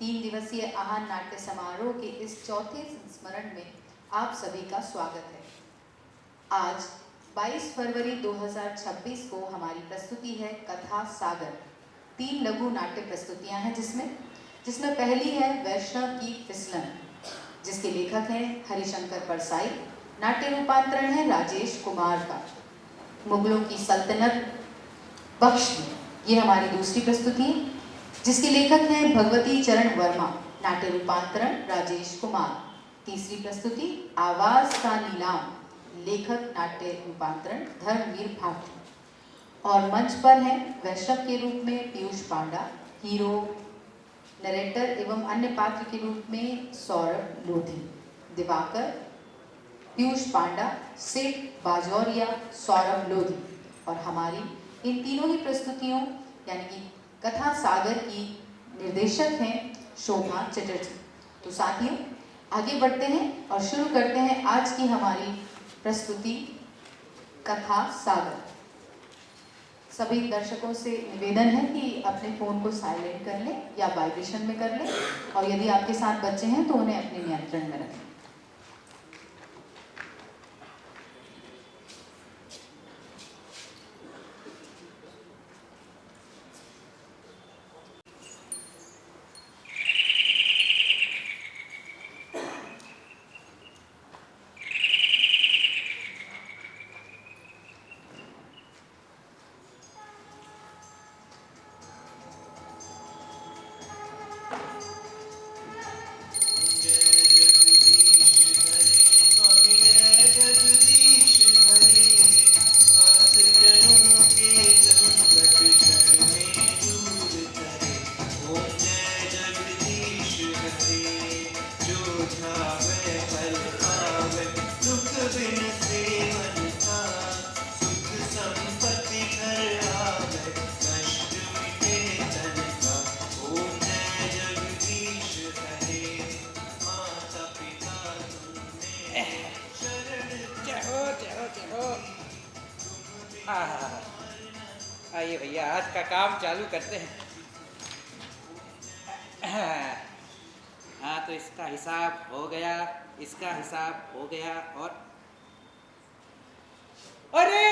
3 दिवसीय आहान नाट्य समारोह के इस चौथे संस्मरण में आप सभी का स्वागत है। आज 22 फरवरी 2026 को हमारी प्रस्तुति है कथा सागर। 3 लघु नाट्य प्रस्तुतियां हैं जिसमें पहली है वैष्णव की फिसलन, जिसके लेखक हैं हरिशंकर परसाई। नाट्य रूपांतरण है राजेश कुमार का। मुगलों की सल्तनत बख्श, ये हमारी दूसरी प्रस्तुति है, जिसके लेखक हैं भगवती चरण वर्मा। नाट्य रूपांतरण राजेश कुमार। तीसरी प्रस्तुति आवाज का नीलाम, लेखक नाट्य रूपांतरण धर्मवीर भारती। और मंच पर हैं वैष्णव के रूप में पीयूष पांडा, हीरो नरेटर एवं अन्य पात्र के रूप में सौरभ लोधी, दिवाकर, पीयूष पांडा, सेठ बाजौरिया, सौरभ लोधी। और हमारी इन तीनों ही प्रस्तुतियों यानी कि कथा सागर की निर्देशक हैं शोभा चटर्जी। तो साथियों, आगे बढ़ते हैं और शुरू करते हैं आज की हमारी प्रस्तुति कथा सागर। सभी दर्शकों से निवेदन है कि अपने फ़ोन को साइलेंट कर लें या वाइब्रेशन में कर लें, और यदि आपके साथ बच्चे हैं तो उन्हें अपने नियंत्रण में रखें। आइए भैया, आज का काम चालू करते हैं। हाँ, तो इसका हिसाब हो गया, इसका हिसाब हो गया। और अरे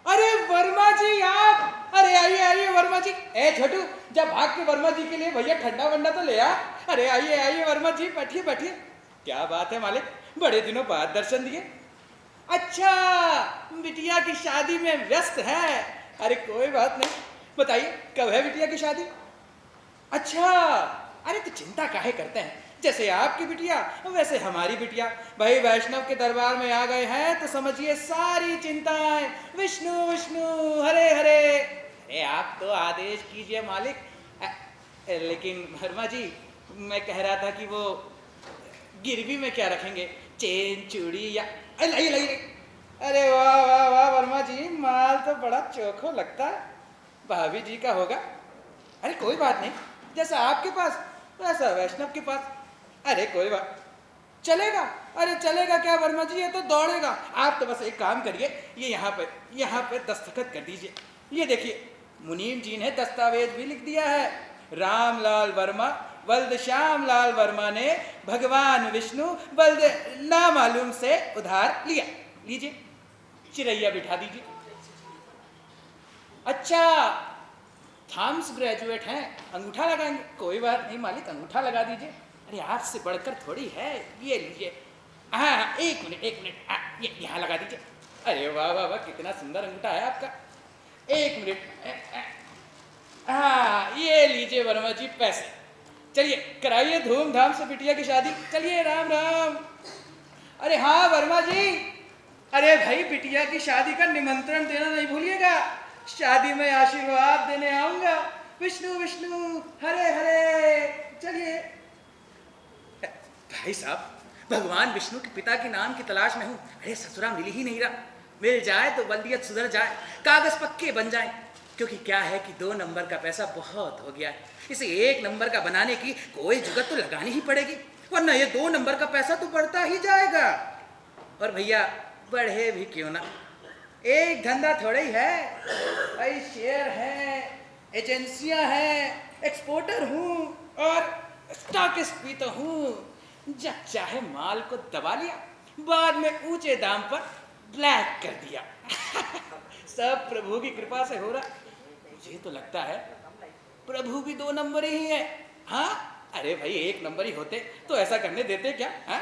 अरे वर्मा जी, आप अरे आइए आइए वर्मा जी। ए छोटू, जब भाग के वर्मा जी के लिए भैया ठंडा वंडा तो ले आ। अरे आइए आइए वर्मा जी, बैठिए बैठिए। क्या बात है मालिक, बड़े दिनों बाद दर्शन दिए। अच्छा, बिटिया की शादी में व्यस्त है। अरे कोई बात नहीं, बताइए कब है बिटिया की शादी? अच्छा, अरे तो चिंता काहे करते हैं, जैसे आपकी बिटिया वैसे हमारी बिटिया। भाई वैष्णव के दरबार में आ गए हैं तो समझिए सारी चिंताएं विष्णु विष्णु हरे हरे। अरे आप तो आदेश कीजिए मालिक। लेकिन वर्मा जी, मैं कह रहा था कि वो गिरवी में क्या रखेंगे, चेन चूड़ी या लाइए लाइए। अरे वाह वाह वाह वर्मा जी, माल तो बड़ा चोखो लगता है। भाभी जी का होगा। अरे कोई बात नहीं, जैसा आपके पास वैसा वैष्णव के पास। अरे कोई बात, चलेगा। अरे चलेगा क्या वर्मा जी, ये तो दौड़ेगा। आप तो बस एक काम करिए, ये यहाँ पे दस्तखत कर दीजिए। ये देखिए, मुनीम जी ने दस्तावेज भी लिख दिया है। रामलाल वर्मा बल्द श्यामलाल वर्मा ने भगवान विष्णु बल्द नामालूम से उधार लिया। लीजिए, चिरैया बिठा दीजिए। अच्छा, थॉम्स ग्रेजुएट हैं, अंगूठा लगाएंगे? कोई बात नहीं मालिक, अंगूठा लगा दीजिए। अरे आपसे बढ़कर थोड़ी है, ये लीजिए। हाँ, एक मिनट ये यहाँ लगा दीजिए। अरे वाह वाह वाह, कितना सुंदर अंगूठा है आपका। एक मिनट। हाँ, ये लीजिए वर्मा जी पैसे। चलिए कराइए धूमधाम से बिटिया की शादी। चलिए, राम राम। अरे हाँ वर्मा जी, अरे भाई बिटिया की शादी का निमंत्रण देना नहीं भूलिएगा। शादी में आशीर्वाद देने आऊंगा। विष्णु विष्णु हरे हरे। चलिए। भाई साहब, भगवान विष्णु के पिता के नाम की तलाश में हूँ। अरे ससुरा मिल ही नहीं रहा। मिल जाए तो बल्दियत सुधर जाए, कागज पक्के बन जाए। क्योंकि क्या है कि 2 नंबर का पैसा बहुत हो गया है। इसे 1 नंबर का बनाने की कोई जुगत तो लगानी ही पड़ेगी, वरना ये 2 नंबर का पैसा तो बढ़ता ही जाएगा। और भैया बढ़े भी क्यों ना, एक धंधा थोड़ा ही है भाई। शेयर है, एजेंसियां हैं, एक्सपोर्टर हूँ और स्टॉकिस्ट भी तो हूँ। जब चाहे माल को दबा लिया, बाद में ऊंचे दाम पर ब्लैक कर दिया। सब प्रभु की कृपा से हो रहा। मुझे तो लगता है प्रभु भी 2 नंबर ही है। हाँ, अरे भाई 1 नंबर ही होते तो ऐसा करने देते क्या? हाँ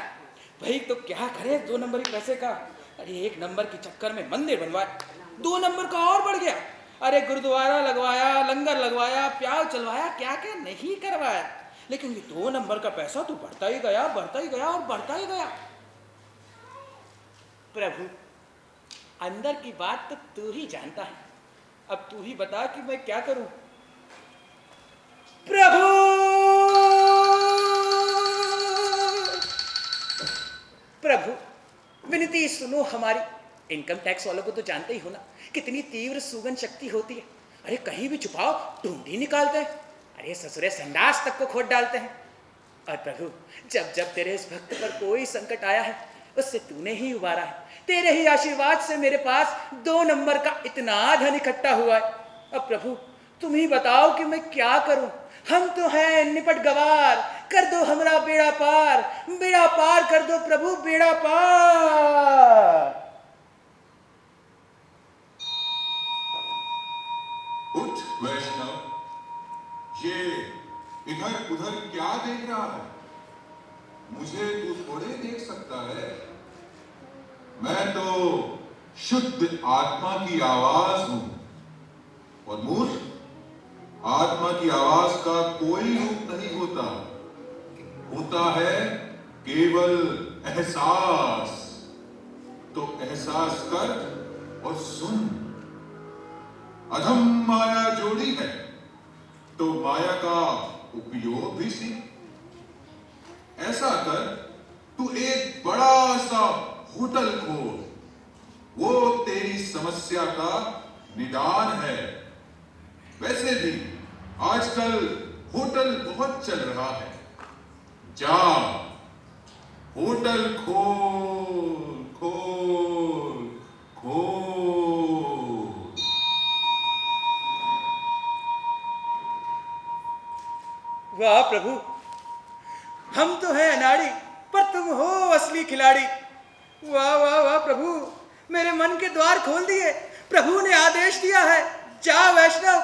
भाई, तो क्या करे 2 नंबर ही पैसे का। अरे 1 नंबर के चक्कर में मंदिर बनवाए, 2 नंबर का और बढ़ गया। अरे गुरुद्वारा लगवाया, लंगर लगवाया, प्याव चलवाया, क्या क्या नहीं करवाया। लेकिन ये 2 नंबर का पैसा तो बढ़ता ही गया, बढ़ता ही गया और बढ़ता ही गया। प्रभु, अंदर की बात तो तू ही जानता है। अब तू ही बता कि मैं क्या करूं। प्रभु, प्रभु विनती सुनो हमारी। इनकम टैक्स वालों को तो जानते ही हो ना, कितनी तीव्र सुगंध शक्ति होती है। अरे कहीं भी छुपाओ ढूंढी निकालते हैं। अरे ससुरे संडास तक को खोद डालते हैं। और प्रभु, जब जब तेरे इस भक्त पर कोई संकट आया है, उससे तूने ही उबारा है। तेरे ही आशीर्वाद से मेरे पास 2 नंबर का इतना धन इकट्ठा हुआ है। अब प्रभु तुम ही बताओ कि मैं क्या करूं। हम तो हैं निपट गवार, कर दो हमारा बेड़ा पार, बेड़ा पार कर दो प्रभु, बेड़ा पार। उठ वैष्णव, ये इधर उधर क्या देख रहा है? मुझे तू थोड़े देख सकता है। मैं तो शुद्ध आत्मा की आवाज हूं। और मूर्ख, आत्मा की आवाज का कोई रूप नहीं होता। होता है केवल एहसास। तो एहसास कर और सुन। अधम माया जोड़ी है, तो माया का उपयोग भी सीख। ऐसा कर, तू एक बड़ा सा होटल खोल। वो तेरी समस्या का निदान है। वैसे भी आजकल होटल बहुत चल रहा है। जा, होटल खोल खोल खोल। वाह प्रभु, हम तो हैं अनाड़ी, पर तुम हो असली खिलाड़ी। वाह वाह वाह प्रभु, मेरे मन के द्वार खोल दिए। प्रभु ने आदेश दिया है, जा वैष्णव,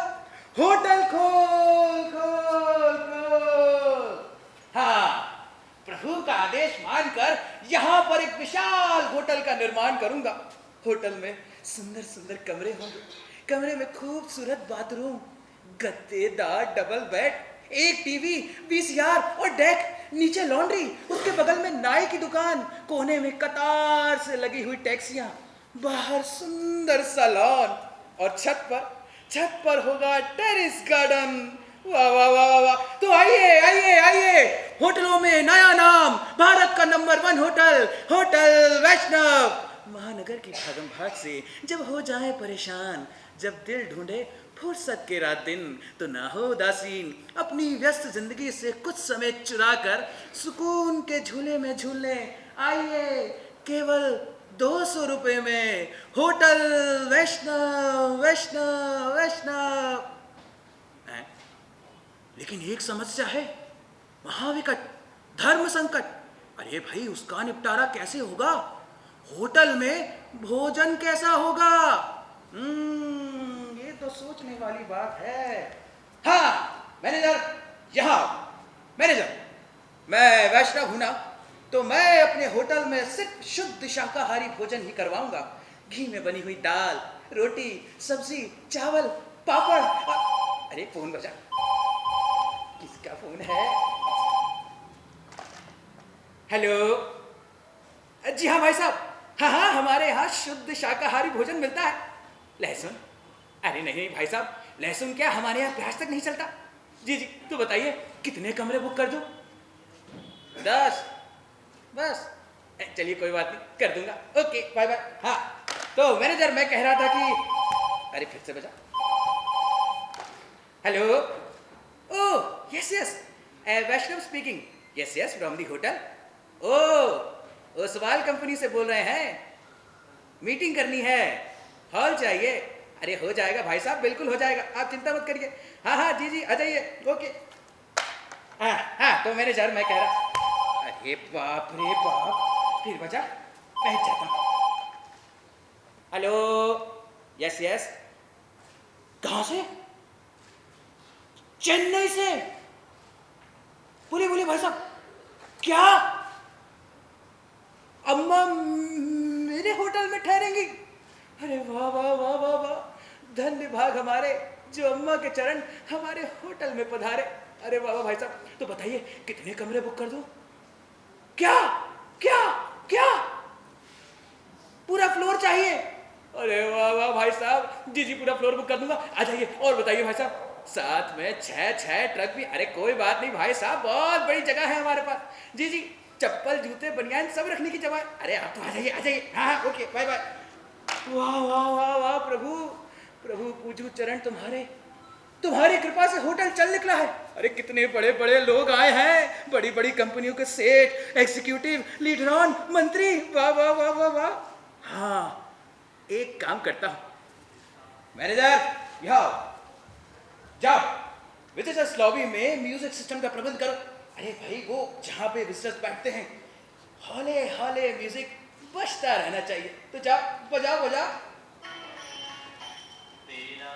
होटल खोल खोल खोल। हाँ, प्रभु का आदेश मानकर यहाँ पर एक विशाल होटल का निर्माण करूंगा। होटल में सुंदर सुंदर कमरे होंगे। कमरे में खूबसूरत बाथरूम, गद्देदार डबल बेड, एक टीवी, वीसीआर और डेक, नीचे लॉन्ड्री, उसके बगल में नाई की दुकान, कोने में कतार से लगी हुई टैक्सियां, बाहर सुंदर सा लॉन और छत पर होगा टेरेस गार्डन। वाह वाह वाह वाह। तो आइए आइए आइए, होटलों में नया नाम, भारत का नंबर 1 होटल, होटल वैष्णव। महानगर की भागम भाग से जब हो जाए परेशान, जब दिल ढूंढे फुर्सत के रात दिन, तो ना हो उदासीन, अपनी व्यस्त जिंदगी से कुछ समय चुरा कर सुकून के झूले में झूलने आइए। केवल 200 रुपए में होटल वैष्णव वैष्णव वैष्णव। लेकिन एक समस्या है, महाविकट, धर्म संकट। अरे भाई, उसका निपटारा कैसे होगा? होटल में भोजन कैसा होगा? ये तो सोचने वाली बात है। हाँ मैनेजर, यहाँ मैनेजर, मैं वैष्णव हूं ना, तो मैं अपने होटल में सिर्फ शुद्ध शाकाहारी भोजन ही करवाऊंगा। घी में बनी हुई दाल, रोटी, सब्जी, चावल, पापड़। अरे फोन बजा, किसका फोन है? हेलो, जी हाँ भाई साहब, हाँ हाँ, हमारे यहाँ शुद्ध शाकाहारी भोजन मिलता है। लहसुन? अरे नहीं भाई साहब, लहसुन क्या, हमारे यहाँ प्याज तक नहीं चलता। जी जी, तो बताइए कितने कमरे बुक कर दूं? 10? बस? चलिए कोई बात नहीं, कर दूंगा। Okay bye bye. हाँ तो मैनेजर, मैं कह रहा था कि, अरे फिर से बजा। Hello, oh yes yes, Vaishnav speaking. Yes yes, from the hotel. Oh, Oswal company से बोल रहे हैं? मीटिंग करनी है, हॉल चाहिए? अरे हो जाएगा भाई साहब, बिल्कुल हो जाएगा, आप चिंता मत करिए। हाँ हाँ जी जी, आ जाइए। ओके। हाँ हाँ, काटो मैनेजर, मैं कह रहा। अरे बाप रे बाप, फिर बजा, बैठ जाता हूँ। हेलो, यस यस, कहाँ से? चेन्नई से? बोलिए बोलिए भाई साहब, क्या अम्मा मेरे होटल में ठहरेंगी? अरे वाह वाह वाह वाह वाह, धन्य भाग हमारे जो अम्मा के चरण हमारे होटल में पधारे। अरे वाह वाह भाई साहब, तो बताइए कितने कमरे बुक कर दूं? क्या क्या क्या पूरा फ्लोर चाहिए? अरे वाह वाह भाई साहब, जी जी पूरा फ्लोर बुक कर दूंगा, आ जाइए। और बताइए भाई साहब, साथ में 6 ट्रक भी? अरे कोई बात नहीं भाई साहब, बहुत बड़ी जगह है हमारे पास। जी जी, चप्पल जूते बनियान सब रखने की जगह है। अरे आप तो आ जाइए आ जाइए, हाँ हाँ ओके बाय बाय। वाह वाह वाह वाह प्रभु, प्रभु पूजू चरण तुम्हारे, तुम्हारी कृपा से होटल चल निकला है। अरे कितने बड़े बड़े लोग आए हैं, बड़ी बड़ी कंपनियों के सेठ, एग्जीक्यूटिव, लीडर ऑन, मंत्री, वाह वाह वाह वाह वाह। हाँ, एक काम करता हूँ, मैनेजर यहाँ जाओ, विजिटर्स लॉबी में म्यूजिक सिस्टम का प्रबंध करो। अरे भाई वो जहाँ पे विजिटर्स बैठते हैं, हौले हौले म्यूजिक बजता रहना चाहिए। तो जाओ बजाओ बजाओ। तेरा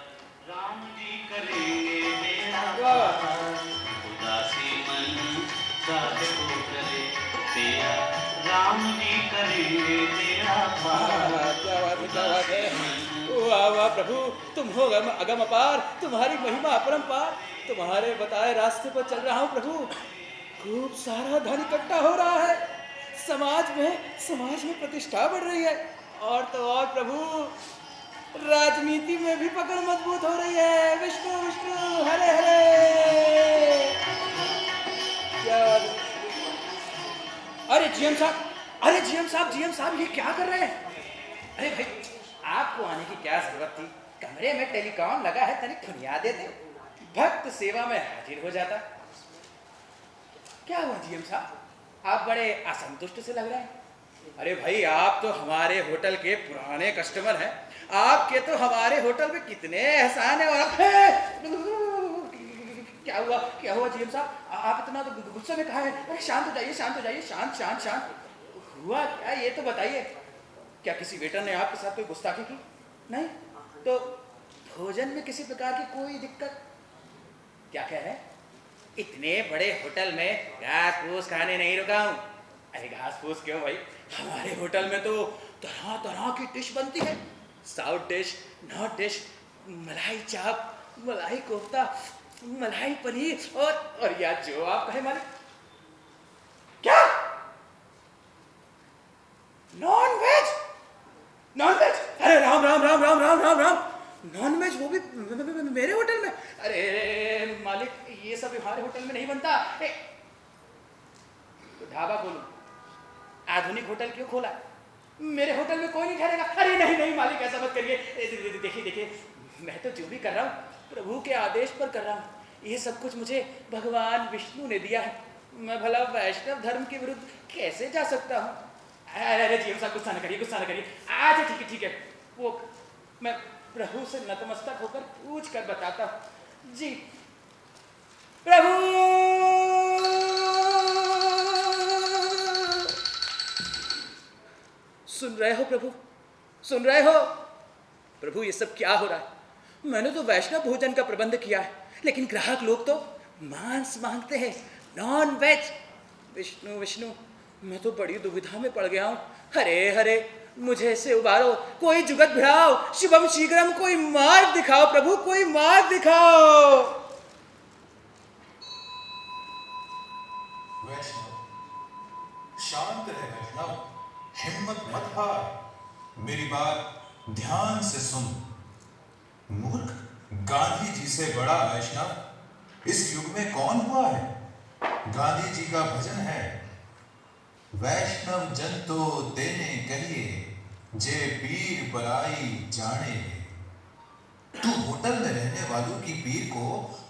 राम जी करेंगे मेरा वाह। उदासी मन काहे को करे, तेरा राम जी करेंगे मेरा क्या बात है क्या बात है, वाह वाह प्रभु, तुम हो अगम अपार, तुम्हारी महिमा अपरंपार। तुम्हारे बताए रास्ते पर चल रहा हूँ प्रभु, खूब सारा धन इकट्ठा हो रहा है, समाज में प्रतिष्ठा बढ़ रही है, और तो और प्रभु राजनीति में भी पकड़ मजबूत हो रही है। विष्णु विष्णु हरे हरे। क्या बात है। अरे जीएम साहब, अरे जीएम साहब ये क्या कर रहे हैं? अरे भाई आपको आने की क्या जरूरत थी, कमरे में टेलीकॉम लगा है, तनिक खुनिया देते, भक्त सेवा में हाजिर हो जाता। क्या हुआ जीएम साहब, आप बड़े असंतुष्ट से लग रहे हैं? अरे भाई आप तो हमारे होटल के पुराने कस्टमर हैं, आपके तो हमारे होटल में कितने एहसान है। और क्या हुआ जीएम साहब, आप इतना तो गुस्से में कहा है? अरे शांत हो जाइए शांत हो जाइए, शांत शांत शांत। हुआ क्या ये तो बताइए, क्या किसी वेटर ने आपके साथ कोई गुस्ताखी की? नहीं तो भोजन में किसी प्रकार की कोई दिक्कत? क्या कह रहे हैं, इतने बड़े होटल में घास फूस खाने नहीं रुका हूँ? अरे घास फूस क्यों भाई, हमारे होटल में तो तरह तरह की डिश बनती है, साउथ डिश, नॉर्थ डिश, मलाई चाप, मलाई कोफ्ता, मलाई पनीर, और या जो आप कहे मालिक। क्या नॉन वेज? Non veg? अरे राम राम राम राम राम राम राम, नॉन वेज वो भी मेरे होटल में? अरे मालिक ये सब हमारे होटल में नहीं बनता। तो ढाबा खोलूं, आधुनिक होटल क्यों खोला? मेरे होटल में कोई नहीं ठहरेगा। अरे नहीं नहीं मालिक ऐसा मत करिए, देखिए देखिए मैं तो जो भी कर रहा हूँ प्रभु के आदेश पर कर रहा हूँ, ये सब कुछ मुझे भगवान विष्णु ने दिया है, मैं भला वैष्णव धर्म के विरुद्ध कैसे जा सकता हूँ? अरे जीएम साहब गुस्सा न करिए गुस्सा न करिए, अच्छा ठीक है, वो मैं प्रभु से नतमस्तक होकर पूछ कर बताता हूँ। जी प्रभु, सुन रहे हो प्रभु, सुन रहे हो प्रभु, ये सब क्या हो रहा है? मैंने तो वैष्णव भोजन का प्रबंध किया है, लेकिन ग्राहक लोग तो मांस मांगते हैं, नॉन वेज। विष्णु विष्णु, मैं तो बड़ी दुविधा में पड़ गया हूँ। हरे हरे, मुझे इससे उबारो, कोई जुगत भिड़ाओ, शिवम शीघ्रम, कोई मार्ग दिखाओ प्रभु, कोई मार्ग दिखाओ। वैष्णव शांत रहे, वैष्णव हिम्मत मत हार, मेरी बात ध्यान से सुन। मूर्ख, गांधी जी से बड़ा वैष्णव इस युग में कौन हुआ है? गांधी जी का भजन है, वैष्णव जन तो तेने कहिए, जे पीर बराई जाने। तू होटल में रहने वालों की पीर को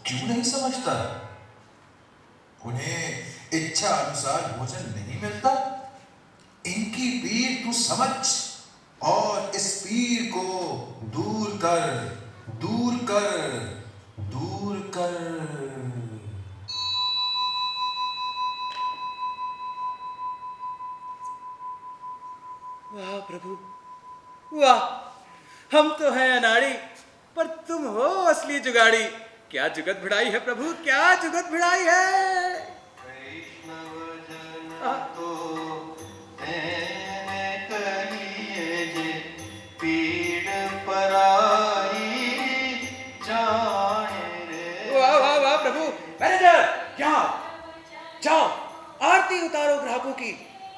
क्यों नहीं समझता? उन्हें इच्छा अनुसार भोजन नहीं मिलता, इनकी पीर तू समझ और इस पीर को दूर कर, दूर कर, दूर कर। प्रभु वाह, हम तो हैं अनाड़ी पर तुम हो असली जुगाड़ी। क्या जुगत भिड़ाई है प्रभु, क्या जुगत भिड़ाई है। वैष्णव जन तो तेने कहिए जे पीड़ पराई जाने रे। वाह वाह वाह प्रभु। मैनेजर जाओ जाओ, आरती उतारो ग्राहकों की।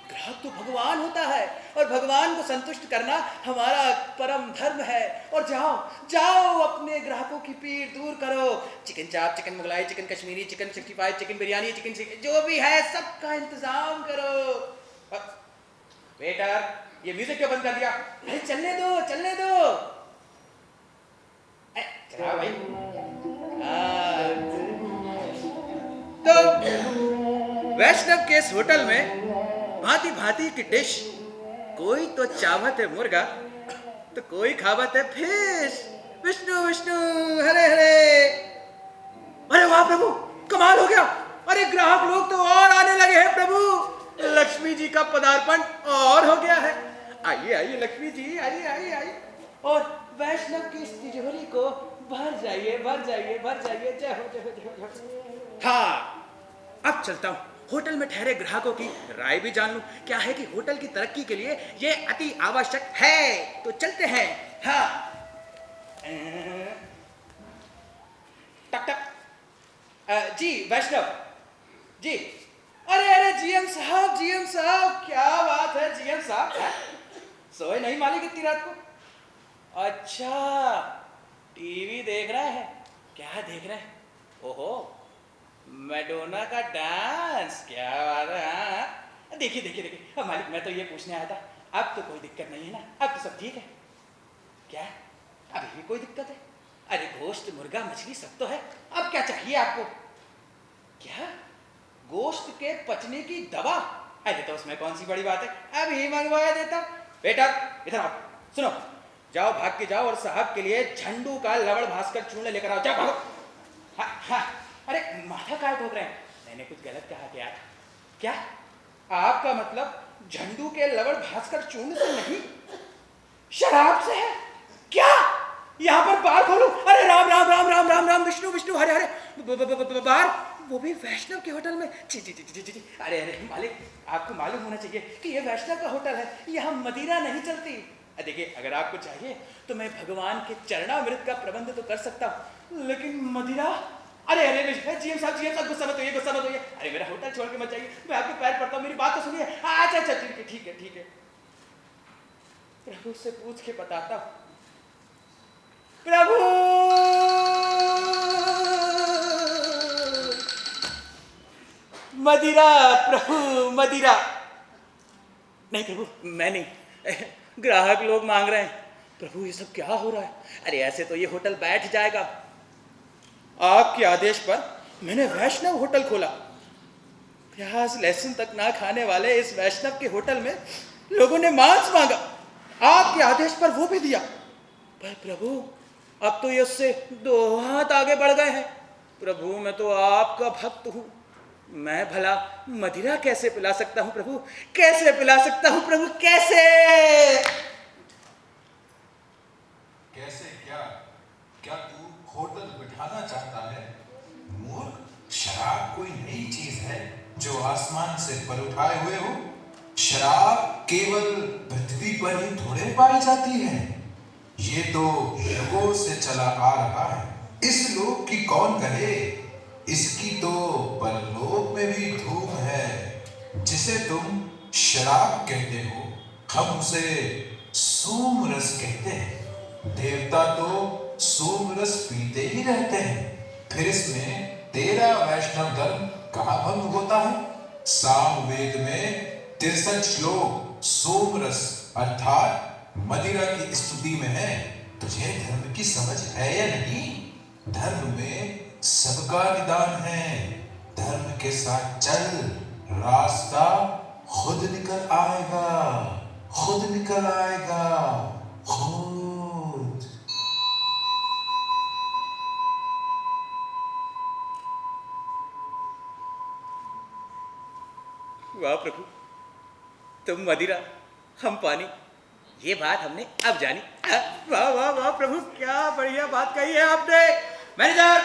ग्राहक तो भगवान होता है और भगवान को संतुष्ट करना हमारा परम धर्म है। और जाओ जाओ, अपने ग्राहकों की पीड़ दूर करो। चिकन चाप, chicken Mughlai, chicken Kashmiri, chicken 65, chicken biryani, chicken जो भी है सबका इंतजाम करो। वेटर, ये म्यूजिक क्यों बंद कर दिया? अरे चलने दो चलने दो। चला भाई। तो वैष्णव के इस होटल में भांति भांति की डिश। कोई तो चावत है मुर्गा तो कोई खावत है फिश। विष्णु विष्णु हरे हरे। अरे वाह प्रभु, कमाल हो गया। अरे ग्राहक लोग तो और आने लगे हैं प्रभु। लक्ष्मी जी का पदार्पण और हो गया है। आइए आइए लक्ष्मी जी, आइए आइए आइए। और वैष्णव की इस तिजोरी को भर जाइए भर जाइए भर जाइए। जय हो जय हो जय हो जय हो। हाँ, अब चलता हूँ। होटल में ठहरे ग्राहकों की राय भी जान लूं। क्या है कि होटल की तरक्की के लिए ये अति आवश्यक है। तो चलते हैं। हाँ, टक टक। जी वैष्णव जी। अरे अरे जीएम साहब, जीएम साहब, क्या बात है जीएम साहब। सोए नहीं मालिक इतनी रात को? अच्छा, टीवी देख रहे हैं? क्या देख रहे हैं? ओहो, मैडोना का डांस। क्या बात है। हाँ देखिए देखिए देखिए। मालिक मैं तो ये पूछने आया था, अब तो कोई दिक्कत नहीं है ना? अब तो सब ठीक है क्या? अभी भी कोई दिक्कत है? अरे गोश्त मुर्गा मछली सब तो है, अब क्या चाहिए आपको? क्या गोश्त के पचने की दवा? अरे तो उसमें कौन सी बड़ी बात है, अभी मंगवा देता। बेटा इधर आओ, सुनो, जाओ भाग के जाओ और साहब के लिए झंडू का लवण भास्कर चूर्ण लेकर आओ। जाओ भागो। हाँ हाँ। अरे माथा काय ठोक रहे हैं? मैंने कुछ गलत कहा क्या? क्या आपका मतलब झंडू के लवण भास्कर चूर्ण से नहीं, शराब से है क्या? यहाँ पर बार खोलूं? अरे राम राम राम राम राम राम, विष्णु विष्णु हरे हरे। बार, वो भी वैष्णव के होटल में? जी जी जी जी जी। अरे अरे मालिक, आपको मालूम होना चाहिए कि ये वैष्णव का होटल है, यहाँ मदिरा नहीं चलती। देखिए अगर आपको चाहिए तो मैं भगवान के चरणामृत का प्रबंध तो कर सकता हूँ, लेकिन मदिरा। अरे अरे जीएम साहब गुस्सा मत होइए, गुस्सा मत होइए। अरे मेरा होटल छोड़ के मत जाइए, मैं आपके पैर पड़ता हूँ, मेरी बात तो सुनिए। अच्छा अच्छा ठीक है ठीक है ठीक है। प्रभु से पूछ के बताता हूँ। प्रभु मदिरा, प्रभु मदिरा। नहीं प्रभु मैं नहीं, ग्राहक लोग मांग रहे हैं। प्रभु ये सब क्या हो रहा है? अरे ऐसे तो ये होटल बैठ जाएगा। आपके आदेश पर मैंने वैष्णव होटल खोला। प्याज लहसुन तक ना खाने वाले इस वैष्णव के होटल में लोगों ने मांस मांगा, आपके आदेश पर वो भी दिया। पर प्रभु अब तो ये उससे 2 हाथ आगे बढ़ गए हैं। प्रभु मैं तो आपका भक्त हूँ, मैं भला मदिरा कैसे पिला सकता हूँ प्रभु? कैसे पिला सकता हूँ प्रभु, कैसे? कैसे क्या? क्या तू होटल बिठाना चाहता है? मूर्ख, शराब कोई नई चीज है जो आसमान से पर उठाए हुए हो। शराब केवल पृथ्वी पर ही थोड़े पाई जाती है, ये तो युगों से चला आ रहा है। इस लोक की कौन कहे, इसकी तो परलोक में भी धूम है। जिसे तुम शराब कहते हो, हम उसे सोम रस कहते हैं। देवता तो सोम रस पीते ही रहते हैं, फिर इसमें तेरा वैष्णव धर्म कहाँ भंग होता है? सामवेद में 63 श्लोक सोम रस अर्थात मदिरा की स्तुति में है। तुझे धर्म की समझ है या नहीं? धर्म में सबका निदान है। धर्म के साथ चल, रास्ता खुद निकल आएगा, खुद निकल आएगा, खुद। वाह प्रभु, तुम मदिरा हम पानी, ये बात हमने अब जानी। वाह वाह वाह प्रभु, क्या बढ़िया बात कही है आपने। मैनेजर,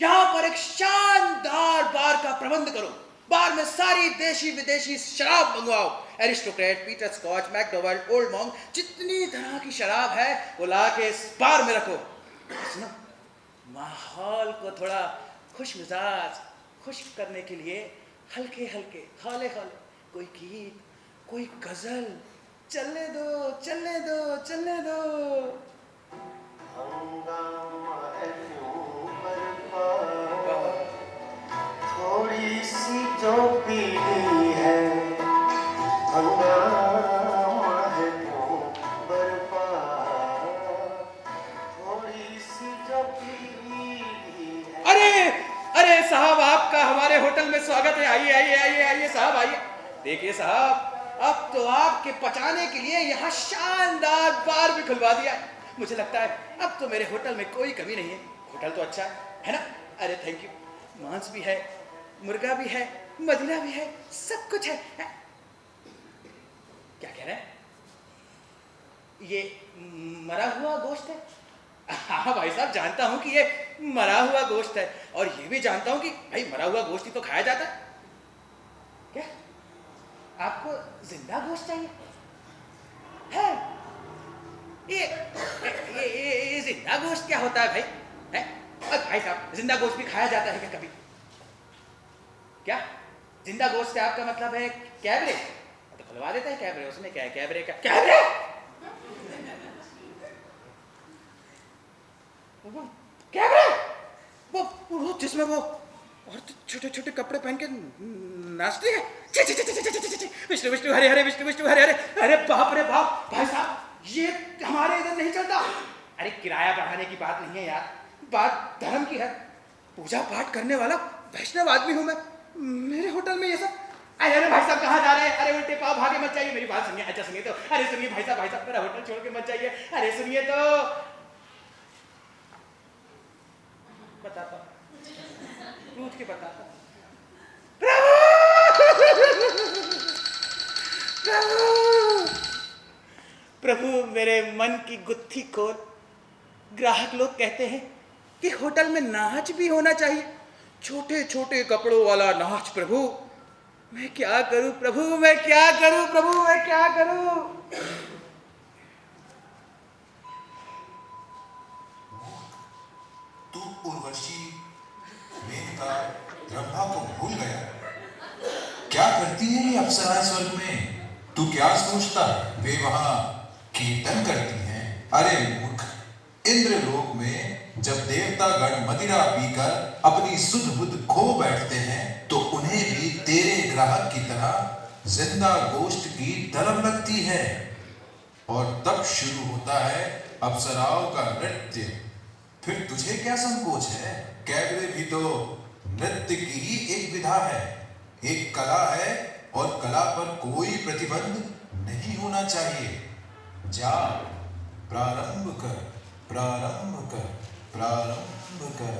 यहाँ पर एक शानदार बार का प्रबंध करो। बार में सारी देशी विदेशी शराब मंगवाओ। Aristocrat, Peter Scotch, McDowell, Old Monk, जितनी तरह की शराब है वो ला के इस बार में रखो। सुनो, माहौल को थोड़ा खुश मिजाज, खुश करने के लिए हल्के हल्के, हौले हौले कोई गीत, कोई गजल, चलने दो चलने दो चलने दो। हंगामा है क्यों बरपा, थोड़ी सी जो पीली है। हंगामा है क्यों बरपा, थोड़ी सी जो पीली है। अरे अरे साहब, आपका हमारे होटल में स्वागत है। आइए आइए आइए आइए साहब, आइए। देखिए साहब, अब तो आपके पचाने के लिए यहाँ शानदार बार भी खुलवा दिया। मुझे लगता है अब तो मेरे होटल में कोई कमी नहीं है। होटल तो अच्छा है ना? अरे थैंक यू। मांस भी है, मुर्गा भी है, मदिरा भी है, सब कुछ है। क्या कह रहे हैं? ये मरा हुआ गोश्त है? हाँ भाई साहब, जानता हूं कि ये मरा हुआ गोश्त है, और ये भी जानता हूं कि भाई मरा हुआ गोश्त ही तो खाया जाता है। क्या आपको जिंदा गोश्त चाहिए है? ये जिंदा गोश्त क्या होता है भाई? है? और भाई साहब, जिंदा गोश्त भी खाया जाता है क्या कभी? क्या जिंदा गोश्त से आपका मतलब है कैबरे? तो खुलवा देते हैं कैबरे, उसमें क्या है? कैबरे का कैबरे कैबरे वो जिसमें वो औरत छोटे छोटे कपड़े पहन के नाचती है। विष्णु विष्णु हरे हरे, विष्णु विष्णु हरे हरे। अरे बाप रे बाप भाई साहब, ये हमारे इधर नहीं चलता। अरे किराया बढ़ाने की बात नहीं है यार, बात धर्म की है। पूजा पाठ करने वाला वैष्णव आदमी हूं मैं, मेरे होटल में ये सब। अरे भाई साहब कहाँ जा रहे हैं? अरे उल्टे पाव भागे मत जाइए, मेरी बात सुनिए। अच्छा सुनिए तो, अरे सुनिए भाई साहब मेरा होटल छोड़ के मत जाइए। अरे सुनिए तो, बताता पूछ के बताता। प्रभु मेरे मन की गुत्थी खोल। ग्राहक लोग कहते हैं कि होटल में नाच भी होना चाहिए, छोटे छोटे कपड़ों वाला नाच। प्रभु मैं क्या करूं प्रभु, मैं क्या करूं प्रभु, मैं क्या करूं? तू उर्वशी, मेनका, रंभा को भूल गया? क्या करती है ये अप्सरा स्वर्ग में? तू क्या सोचता वे वहां कीर्तन करती हैं? अरे मूर्ख, इंद्रलोक में जब देवतागण मदिरा पीकर अपनी सुध बुध खो बैठते हैं तो उन्हें भी तेरे ग्राहक की तरह जिंदा गोश्त की तलब लगती है, और तब शुरू होता है अप्सराओं का नृत्य। फिर तुझे क्या संकोच है? कैबरे भी तो नृत्य की ही एक विधा है, एक कला है, और कला पर कोई प्रतिबंध नहीं होना चाहिए। जा, प्रारंभ कर, प्रारंभ कर, प्रारंभ कर।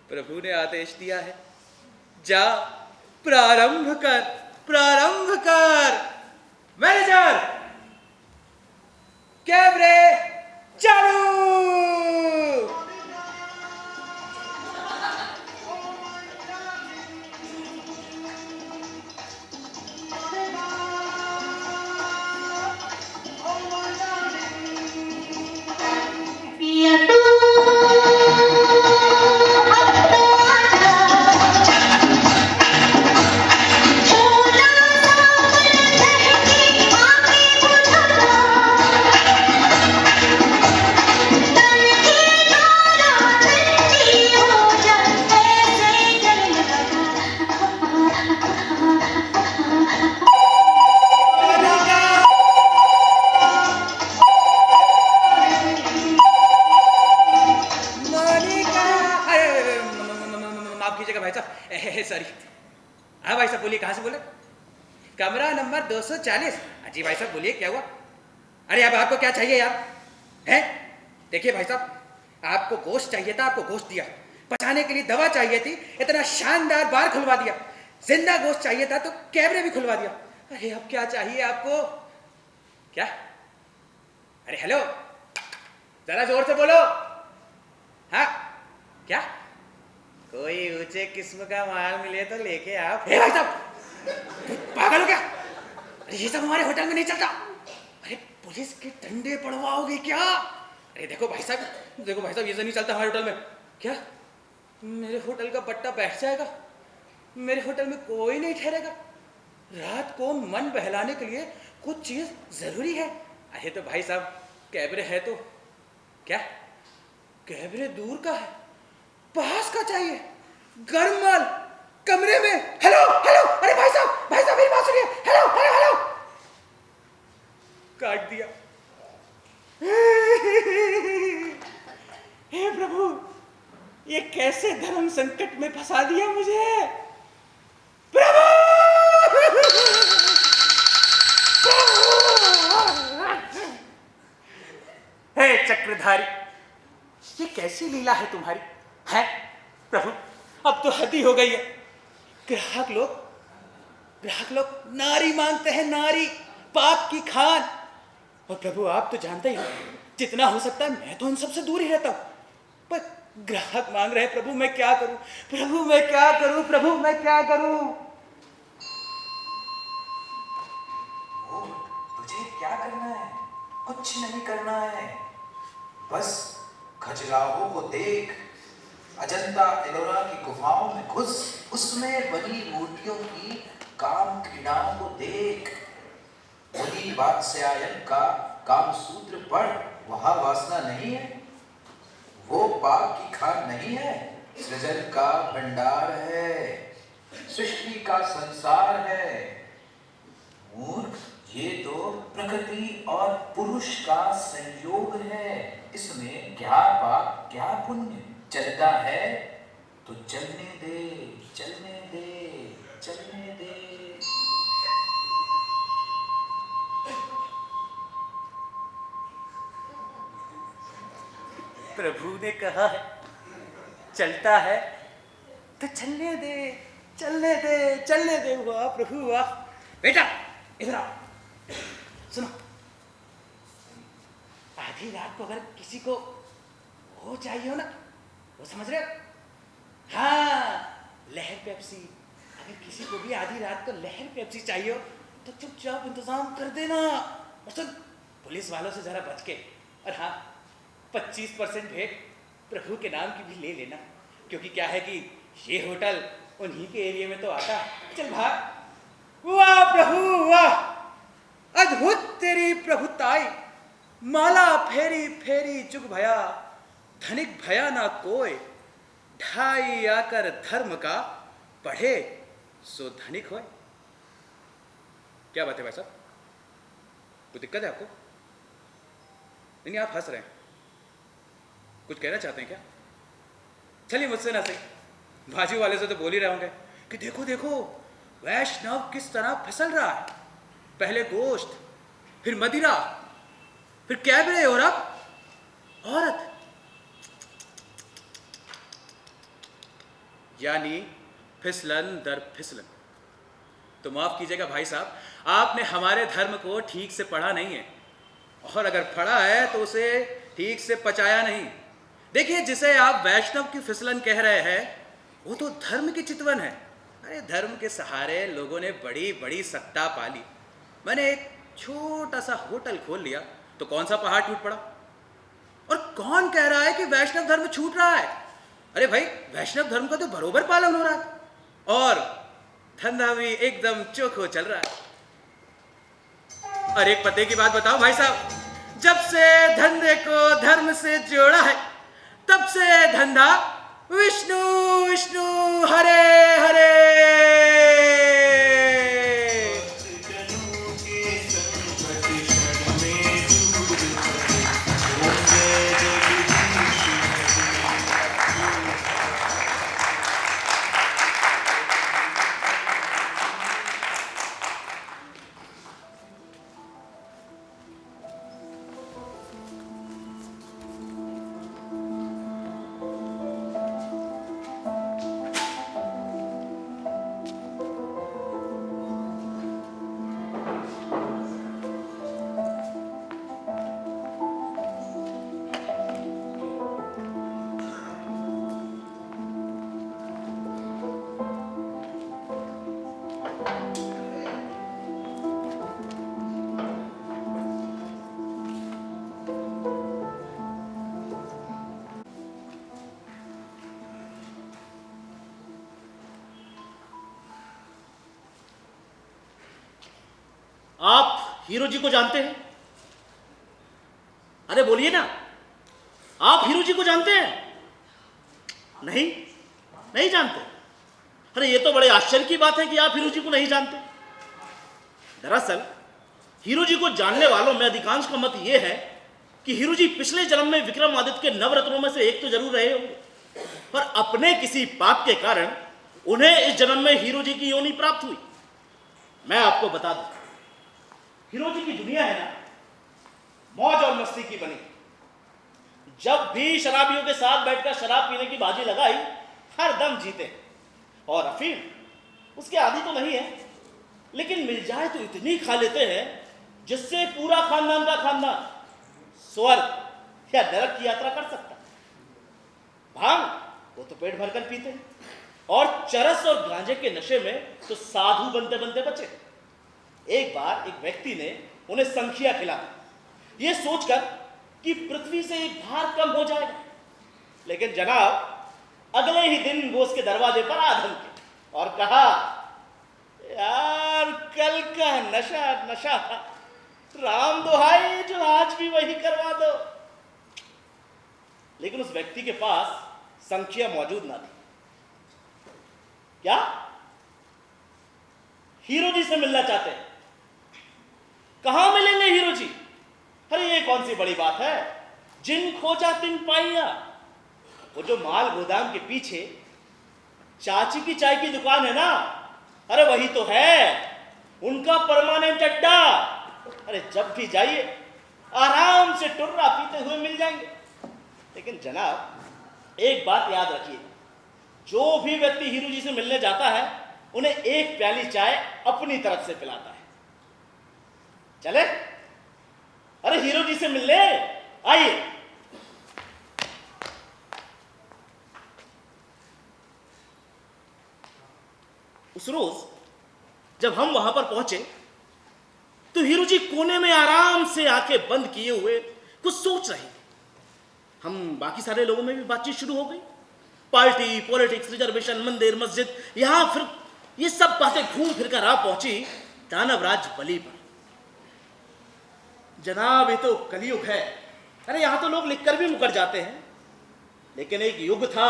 प्रभु ने आदेश दिया है, जा प्रारंभ कर, प्रारंभ कर। मैनेजर, कैमरे चालू। सॉरी। हाँ भाई साहब बोलिए, कहाँ से बोले? कमरा नंबर 240। जी भाई साहब बोलिए, क्या हुआ? अरे अब आपको क्या चाहिए यार? हैं? देखिए भाई साहब, आपको गोश्त चाहिए था, आपको गोश्त दिया। पचाने के लिए दवा चाहिए थी, इतना शानदार बार खुलवा दिया। जिंदा गोश्त चाहिए था तो कैमरे भी खुलवा दिया। अरे अब क्या चाहिए आपको? क्या? अरे हेलो, जरा जोर से बोलो। हाँ क्या? कोई ऊंचे किस्म का माल मिले तो लेके आप। भाई साहब पागल हो क्या? अरे ये सब हमारे होटल में नहीं चलता। अरे पुलिस के डंडे पड़वाओगे क्या? अरे देखो भाई साहब, ये सब नहीं चलता हमारे होटल में। क्या मेरे होटल का पट्टा बैठ जाएगा? मेरे होटल में कोई नहीं ठहरेगा? रात को मन बहलाने के लिए कुछ चीज जरूरी है। अरे तो भाई साहब कैमरे है तो क्या? कैमरे दूर का है, पास का चाहिए, गर्म माल कमरे में। हेलो हेलो, अरे भाई साहब मेरी बात सुनिए। हेलो हेलो हेलो, काट दिया। हे प्रभु, ये कैसे धर्म संकट में फंसा दिया मुझे प्रभु। हे चक्रधारी, ये कैसी लीला है तुम्हारी? है प्रभु, अब तो हद ही हो गई है। ग्राहक लोग नारी मांगते हैं, नारी, पाप की खान। और प्रभु आप तो जानते ही हो, जितना हो सकता है मैं तो उन सबसे दूर ही रहता हूं, पर ग्राहक मांग रहे हैं। प्रभु मैं क्या करूं? प्रभु मैं क्या करूं? प्रभु मैं क्या करूं? तुझे क्या करना है? कुछ नहीं करना है, बस खजुराहो को देख, अजंता एलोरा की गुफाओं में घुस, उसमें बनी मूर्तियों की काम क्रीड़ाओं को देख, मुनि वात्स्यायन का काम सूत्र पढ़। वहां वासना नहीं है, वो पाप की खान नहीं है, सृजन का भंडार है, सृष्टि का संसार है। मूर्ख, ये तो प्रकृति और पुरुष का संयोग है, इसमें क्या पाप क्या पुण्य। चलता है तो चलने दे, चलने दे, चलने दे। प्रभु ने कहा है चलता है तो चलने दे, चलने दे, चलने दे। वाह प्रभु वाह। बेटा इधर आओ, सुनो। आधी रात को अगर किसी को वो चाहिए हो ना, वो समझ रहे हो? हाँ, लहर पेप्सी। अगर किसी को भी आधी रात को लहर पेप्सी चाहिए हो तो चुपचाप इंतजाम कर देना। और सुन, पुलिस वालों से जरा बच के। और हाँ, 25% भेंट प्रभु के नाम की भी ले लेना, क्योंकि क्या है कि ये होटल उन्हीं के एरिया में तो आता। चल भाग। वाह प्रभु वाह, अद्भुत तेरी प्रभुताई। माला फेरी फेरी जुग भया, धनिक भया ना कोई। ढाई आकर धर्म का, पढ़े सो धनिक होए। क्या बात है भाई साहब, कोई दिक्कत है आपको? नहीं आप हंस रहे हैं, कुछ कहना चाहते हैं क्या? चलिए मुझसे ना सही, बाजू वाले से तो बोल ही रहे होंगे कि देखो देखो वैष्णव किस तरह फिसल रहा है। पहले गोश्त, फिर मदिरा, फिर कैबरे और अब औरत। यानी फिसलन दर फिसलन। तो माफ कीजिएगा भाई साहब, आपने हमारे धर्म को ठीक से पढ़ा नहीं है, और अगर पढ़ा है तो उसे ठीक से पचाया नहीं। देखिए, जिसे आप वैष्णव की फिसलन कह रहे हैं वो तो धर्म की चितवन है। अरे धर्म के सहारे लोगों ने बड़ी बड़ी सत्ता पाली। मैंने एक छोटा सा होटल खोल लिया तो कौन सा पहाड़ टूट पड़ा? और कौन कह रहा है कि वैष्णव धर्म छूट रहा है? अरे भाई, वैष्णव धर्म का तो बरोबर पालन हो रहा है, और धंधा भी एकदम चोखो चल रहा है। और एक पते की बात बताओ भाई साहब, जब से धंधे को धर्म से जोड़ा है तब से धंधा विष्णु विष्णु हरे हरे। आप हीरो जी को जानते हैं? अरे बोलिए ना, आप हीरो जी को जानते हैं? नहीं, नहीं जानते। अरे ये तो बड़े आश्चर्य की बात है कि आप हीरो जी को नहीं जानते। दरअसल हीरो जी को जानने वालों में अधिकांश का मत यह है कि हीरो जी पिछले जन्म में विक्रमादित्य के नवरत्नों में से एक तो जरूर रहे होंगे, पर अपने किसी पाप के कारण उन्हें इस जन्म में हीरो जी की योनि प्राप्त हुई। मैं आपको बता दूं, हीरो जी की दुनिया है ना, मौज और मस्ती की बनी। जब भी शराबियों के साथ बैठकर शराब पीने की बाजी लगाई, हर दम जीते। और अफीम उसके आदि तो नहीं है, लेकिन मिल जाए तो इतनी खा लेते हैं जिससे पूरा खानदान का खानदान स्वर्ग या नरक की यात्रा कर सकता। भांग वो तो पेट भरकर पीते हैं, और चरस और गांजे के नशे में तो साधु बनते बनते बचे। एक बार एक व्यक्ति ने उन्हें संखिया खिलाया, ये सोचकर कि पृथ्वी से एक भार कम हो जाएगा। लेकिन जनाब अगले ही दिन वो उसके दरवाजे पर आ धमके और कहा, यार कल का नशा नशा था, राम दुहाई जो आज भी वही करवा दो। लेकिन उस व्यक्ति के पास संख्या मौजूद ना थी। क्या हीरो जी से मिलना चाहते हैं? कहां मिलेंगे हीरो जी? अरे ये कौन सी बड़ी बात है, जिन खोजा तिन पाइया। वो जो माल गोदाम के पीछे चाची की चाय की दुकान है ना, अरे वही तो है उनका परमानेंट अड्डा। अरे जब भी जाइए आराम से टुर्रा पीते हुए मिल जाएंगे। लेकिन जनाब एक बात याद रखिए, जो भी व्यक्ति हीरो जी से मिलने जाता है उन्हें एक प्याली चाय अपनी तरफ से पिलाता है। चले, अरे हीरो जी से मिलने आइए। उस रोज जब हम वहां पर पहुंचे तो हीरो जी कोने में आराम से आंखें बंद किए हुए कुछ सोच रहे थे। हम बाकी सारे लोगों में भी बातचीत शुरू हो गई। पार्टी, पॉलिटिक्स, रिजर्वेशन, मंदिर, मस्जिद, यहां फिर ये सब बातें घूम फिर कर आ पहुंची दानवराज बलि पर। जनाब ये तो कलयुग है। अरे यहां तो लोग लिखकर भी मुकर जाते हैं, लेकिन एक युग था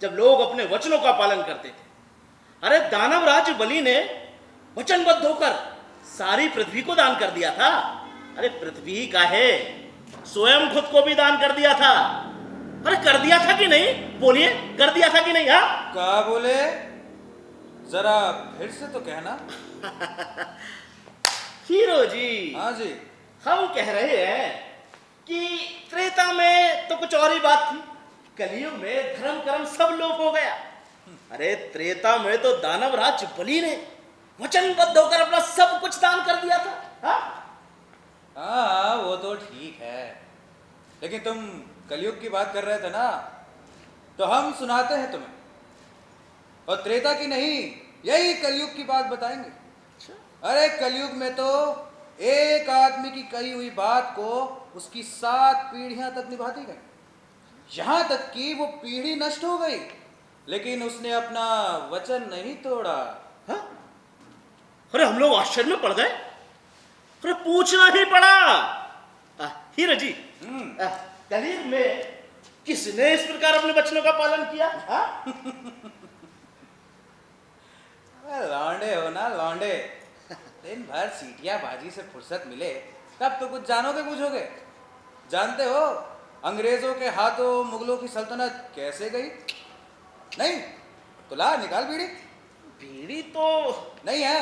जब लोग अपने वचनों का पालन करते थे। अरे दानवराज बलि ने वचनबद्ध होकर सारी पृथ्वी को दान कर दिया था। अरे पृथ्वी का है, स्वयं खुद को भी दान कर दिया था। अरे कर दिया था कि नहीं? बोलिए, कर दिया था कि नहीं? हाँ क्या बोले, जरा फिर से तो कहना। हीरो जी, हाँ जी, हम कह रहे हैं कि त्रेता में तो कुछ और ही बात थी, कलयुग में धर्म कर्म सब लोप हो गया। अरे त्रेता में तो दानवराज बलि ने वचनबद्ध होकर अपना सब कुछ दान कर दिया था। हाँ वो तो ठीक है, लेकिन तुम कलयुग की बात कर रहे थे ना, तो हम सुनाते हैं तुम्हें, और त्रेता की नहीं, यही कलयुग की बात बताएंगे। अरे कलयुग में तो एक आदमी की कही हुई बात को उसकी 7 पीढ़ियां तक निभाती गई, यहां तक कि वो पीढ़ी नष्ट हो गई, लेकिन उसने अपना वचन नहीं तोड़ा। हाँ? अरे हम लोग आश्चर्य में पड़ गए। अरे पूछना ही पड़ा। हीरो जी, कलयुग में किसने इस प्रकार अपने वचनों का पालन किया? लौंडे हो ना लौंडे, दिन भर सीटियां बाजी से फुर्सत मिले तब तो कुछ जानोगे पूछोगे। जानते हो अंग्रेजों के हाथों मुगलों की सल्तनत कैसे गई? नहीं तो ला निकाल बीड़ी। बीड़ी तो नहीं है,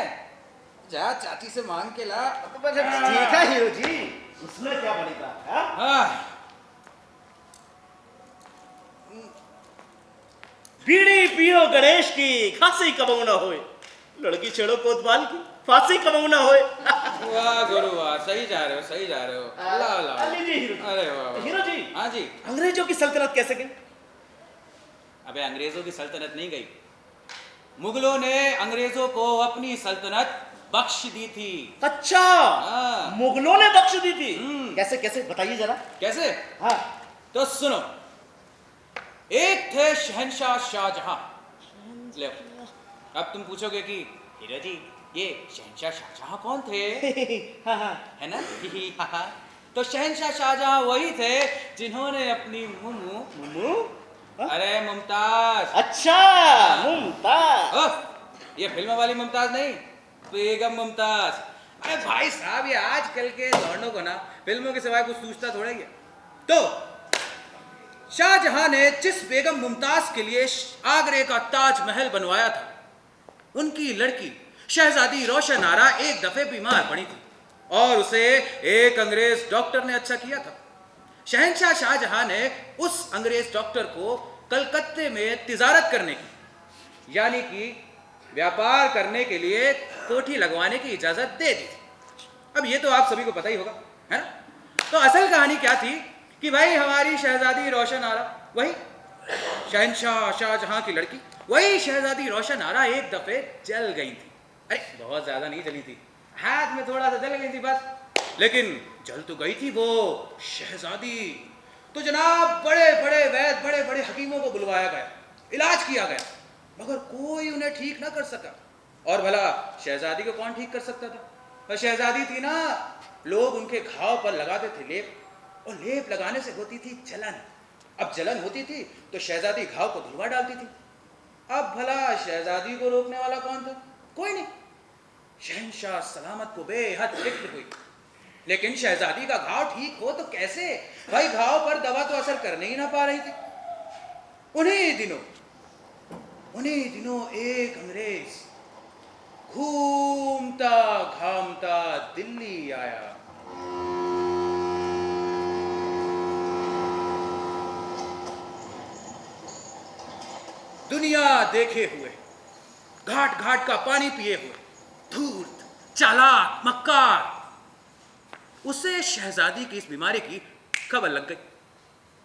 जा चाची से मांग के ला। ठीक है हीरो जी, उसमें क्या बड़ी बात है? बीड़ी पियो गणेश की, खांसी कबहू न होए, लड़की छेड़ो कोतवाल की, फांसी कबहू न होए। वाह गुरु वाह, सही जा रहे हो, सही जा रहे हो। ला ला। लीजिए हीरो जी। अरे वाह हीरो जी, हाँ जी। अंग्रेजों की सल्तनत कैसे गई? अबे अंग्रेजों की सल्तनत नहीं गई, मुगलों ने अंग्रेजों को अपनी सल्तनत बख्श दी थी। अच्छा, हाँ। मुगलों ने बख्श दी थी? कैसे कैसे बताइए जरा। कैसे? हाँ तो सुनो, एक थे शहंशाह शाहजहां। ले अब तुम पूछोगे कि हीरो जी ये शहंशाह शाहजहां कौन थे? हाँ हाँ है ना? हाँ, हाँ। तो शहंशाह शाहजहां वही थे जिन्होंने अपनी मुमू, मुमू हाँ? अरे मुमताज, अच्छा मुमताज। ओह, ये फिल्म वाली मुमताज नहीं, बेगम मुमताज। अरे भाई साहब, ये आजकल के लौंडों को ना फिल्मों के सिवाय कुछ सूझता थोड़ा ही है। तो शाहजहां ने जिस बेगम मुमताज के लिए आगरे का ताजमहल बनवाया था, उनकी लड़की शहजादी रोशन आरा एक दफे बीमार पड़ी थी और उसे एक अंग्रेज डॉक्टर ने अच्छा किया था। शहंशाह शाहजहां ने उस अंग्रेज डॉक्टर को कलकत्ते में तिजारत करने की, यानी कि व्यापार करने के लिए कोठी लगवाने की इजाजत दे दी थी। अब ये तो आप सभी को पता ही होगा, है ना? तो असल कहानी क्या थी कि भाई हमारी शहजादी रोशन आरा, वही शहंशाह शाहजहां की लड़की, वही शहजादी रोशन आरा एक दफे जल गई थी। अरे बहुत ज्यादा नहीं जली थी, हाथ में थोड़ा सा जल गई थी बस, लेकिन जल तो गई थी वो शहजादी। तो जनाब बड़े बड़े वैद्य, बड़े बड़े हकीमों को बुलवाया गया, इलाज किया गया, मगर कोई उन्हें ठीक ना कर सका। और भला शहजादी को कौन ठीक कर सकता था? वह शहजादी थी ना, लोग उनके घाव पर लगाते थे लेप, और लेप लगाने से होती थी जलन। अब जलन होती थी तो शहजादी घाव को धुलवा डालती थी। अब भला शहजादी को रोकने वाला कौन था? कोई नहीं। शहंशाह सलामत को बेहद फिक्र हुई, लेकिन शहजादी का घाव ठीक हो तो कैसे? भाई घाव पर दवा तो असर करने ही ना पा रही थी। उन्हीं दिनों एक अंग्रेज घूमता घामता दिल्ली आया। दुनिया देखे हुए, घाट घाट का पानी पिए हुए, धूर्त, चालाक, मक्कार, उसे शहजादी की इस बीमारी की खबर लग गई।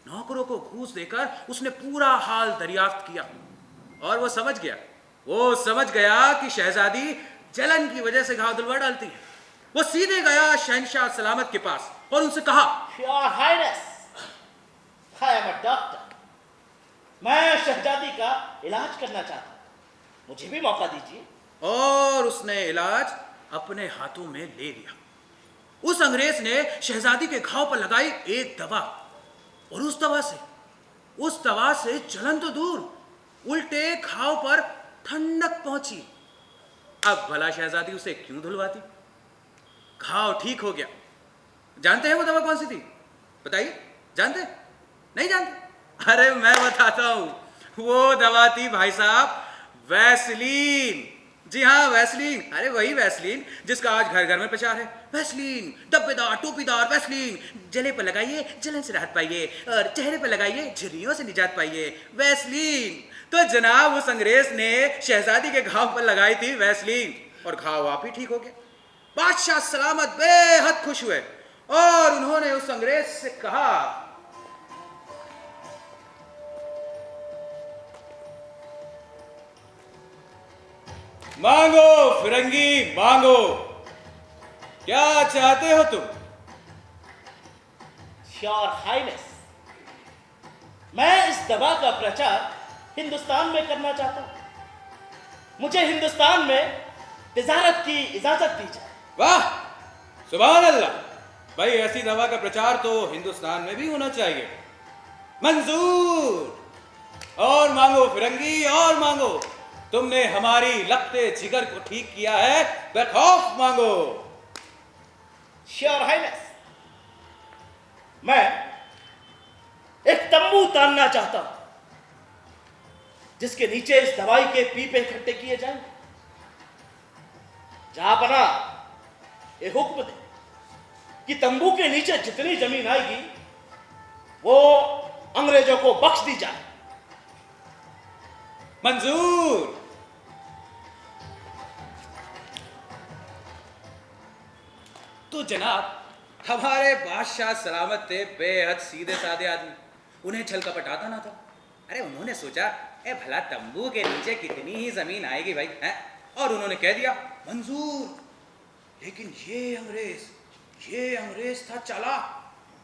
नौकरों को घूस देकर उसने पूरा हाल दरियाफ्त किया और वो समझ गया कि शहजादी जलन की वजह से घाव धुलवा डालती है। वो सीधे गया शहंशाह सलामत के पास और उनसे कहा, your highness, I am a doctor. मैं शहजादी का इलाज करना चाहता हूं, मुझे भी मौका दीजिए। और उसने इलाज अपने हाथों में ले लिया। उस अंग्रेज ने शहजादी के घाव पर लगाई एक दवा, और उस दवा से जलन तो दूर, उल्टे घाव पर ठंडक पहुंची। अब भला शहजादी उसे क्यों धुलवाती? घाव ठीक हो गया। जानते हैं वो दवा कौन सी थी? बताइए, जानते? नहीं जानते? अरे मैं बताता हूं, वो दवा थी भाई साहब वैसलीन। जी हाँ, वैसलीन। अरे वही वैसलीन जिसका आज घर घर में प्रचार है। वैसलीन, डब्बेदार टोपीदार वैसलीन। जले पर लगाइए, जलन से राहत पाइए, और चेहरे पर लगाइए, झुर्रियों से निजात पाइए। वैसलीन। तो जनाब उस अंग्रेज ने शहजादी के घाव पर लगाई थी वैसलीन, और घाव आप ही ठीक हो गया। बादशाह सलामत बेहद खुश हुए और उन्होंने उस अंग्रेज से कहा, मांगो फिरंगी मांगो, क्या चाहते हो तुम? योर हाइनेस, मैं इस दवा का प्रचार हिंदुस्तान में करना चाहता हूं। मुझे हिंदुस्तान में तिजारत की इजाजत दी जाए। वाह, सुभान अल्लाह। भाई ऐसी दवा का प्रचार तो हिंदुस्तान में भी होना चाहिए। मंजूर। और मांगो फिरंगी, और मांगो। तुमने हमारी लपटे जिगर को ठीक किया है, बेखौफ मांगो। योर हाइनेस, मैं एक तंबू तानना चाहता हूं जिसके नीचे इस दवाई के पीपे इकट्ठे किए जाएंगे। जहां बना ये हुक्म दे कि तंबू के नीचे जितनी जमीन आएगी वो अंग्रेजों को बख्श दी जाए। मंजूर। तो जनाब हमारे बादशाह सलामत थे बेहद सीधे साधे आदमी, उन्हें छल कपट आता ना था। अरे उन्होंने सोचा, ए भला तंबू के नीचे कितनी ही जमीन आएगी भाई, हैं? और उन्होंने कह दिया मंजूर। लेकिन ये अंग्रेज था चालाक,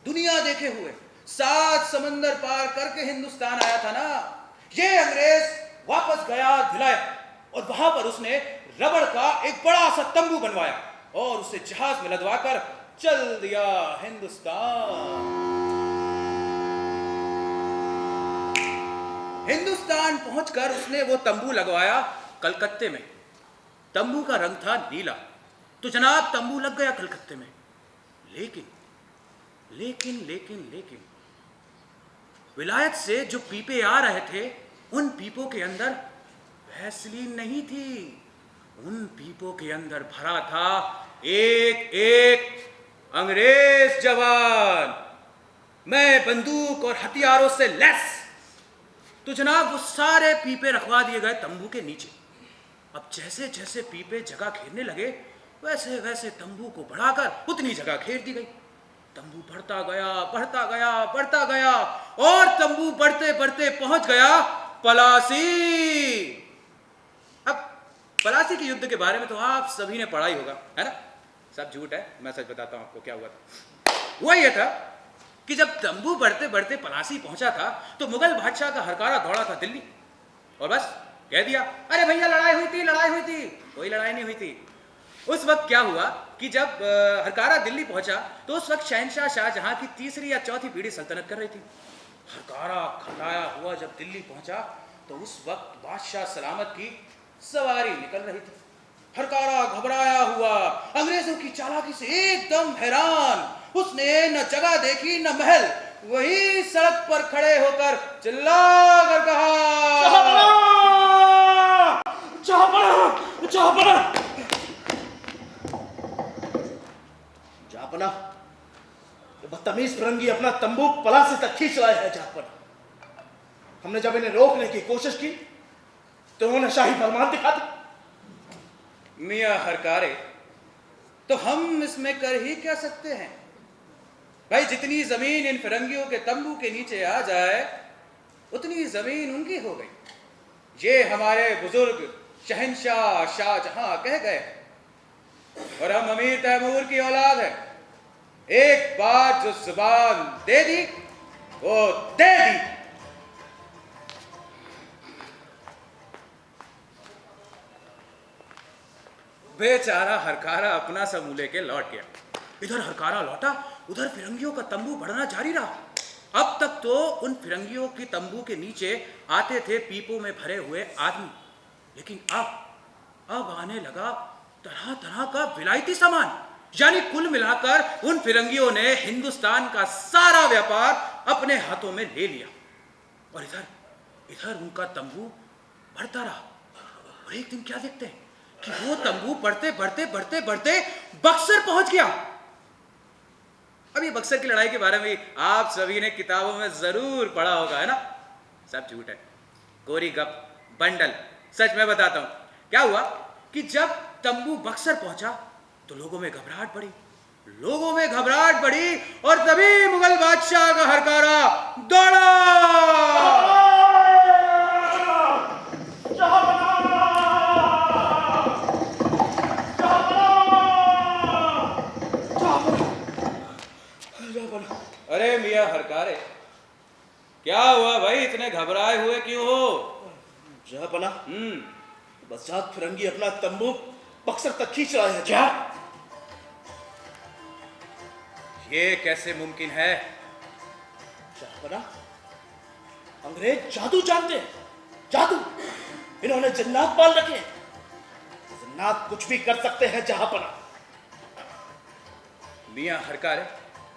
दुनिया देखे हुए, 7 समंदर पार करके हिंदुस्तान आया था ना। ये अंग्रेज वापस गया धिलाया, और वहां पर उसने रबड़ का एक बड़ा सा तंबू बनवाया और उसे जहाज में लदवाकर चल दिया हिंदुस्तान। हिंदुस्तान पहुंचकर उसने वो तंबू लगवाया कलकत्ते में। तंबू का रंग था नीला। तो जनाब तंबू लग गया कलकत्ते में। लेकिन लेकिन लेकिन लेकिन विलायत से जो पीपे आ रहे थे, उन पीपों के अंदर वैसलीन नहीं थी। उन पीपों के अंदर भरा था एक एक अंग्रेज जवान, मैं बंदूक और हथियारों से लैस। तो जनाब वो सारे पीपे रखवा दिए गए तंबू के नीचे। अब जैसे जैसे पीपे जगह घेरने लगे, वैसे वैसे तंबू को बढ़ाकर उतनी जगह घेर दी गई। तंबू बढ़ता गया, बढ़ता गया, बढ़ता गया और तंबू बढ़ते बढ़ते पहुंच गया पलासी। अब पलासी के युद्ध के बारे में तो आप सभी ने पढ़ा ही होगा, है ना? सब झूठ है, मैं सच बताता हूं आपको क्या हुआ था। हुआ ये था कि जब तंबू बढ़ते बढ़ते पलासी पहुंचा था, तो मुगल बादशाह का हरकारा दौड़ा था दिल्ली और बस कह दिया, अरे भैया लड़ाई हुई थी, लड़ाई हुई थी। कोई लड़ाई नहीं हुई थी। उस वक्त क्या हुआ कि जब हरकारा दिल्ली पहुंचा, तो उस वक्त शहनशाह शाहजहां की तीसरी या चौथी पीढ़ी सल्तनत कर रही थी। हरकारा खटाया हुआ जब दिल्ली पहुंचा, तो उस वक्त बादशाह सलामत की सवारी निकल रही थी। हरकारा घबराया हुआ, अंग्रेजों की चालाकी से एकदम हैरान, उसने न जगह देखी न महल, वही सड़क पर खड़े होकर चिल्ला कर कहा, जहापना, ये बदतमीज फिरंगी अपना तंबू पलासी तक खींच लाए हैं। जहापना, हमने जब इन्हें रोकने की कोशिश की तो उन्होंने शाही फरमान दिखा दी। मियां हरकारे, तो हम इसमें कर ही क्या सकते हैं भाई? जितनी जमीन इन फिरंगियों के तंबू के नीचे आ जाए, उतनी जमीन उनकी हो गई। ये हमारे बुजुर्ग शहनशाह शाहजहां कह गए और हम अमीर तैमूर की औलाद है। एक बार जो जुबान दे दी वो दे दी। बेचारा हरकारा अपना समूह लेके लौट गया। इधर हरकारा लौटा, उधर फिरंगियों का तंबू बढ़ना जारी रहा। अब तक तो उन फिरंगियों की तंबू के नीचे आते थे पीपों में भरे हुए आदमी, लेकिन अब आने लगा तरह तरह का विलायती सामान। यानी कुल मिलाकर उन फिरंगियों ने हिंदुस्तान का सारा व्यापार अपने हाथों में ले लिया। और इधर उनका तंबू बढ़ता रहा। और एक दिन क्या देखते हैं कि वो तंबू बढ़ते बढ़ते बढ़ते बढ़ते बक्सर पहुंच गया। अब ये बक्सर की लड़ाई के बारे में आप सभी ने किताबों में जरूर पढ़ा होगा, है ना? सब झूठ है, कोरी गप, बंडल। सच मैं बताता हूं क्या हुआ कि जब तंबू बक्सर पहुंचा तो लोगों में घबराहट बढ़ी और तभी मुगल बादशाह का हरकारा दौड़ा। अरे मियां हरकारे, क्या हुआ भाई? इतने घबराए हुए क्यों हो? जहापना, बसात फिरंगी अपना तंबू बक्सर तक खींच रहा है। क्या? ये कैसे मुमकिन है? जहापना, अंग्रेज जादू जानते हैं, जादू। इन्होंने जन्नात पाल रखे। जन्नात कुछ भी कर सकते हैं जहापना। मियां हरकारे,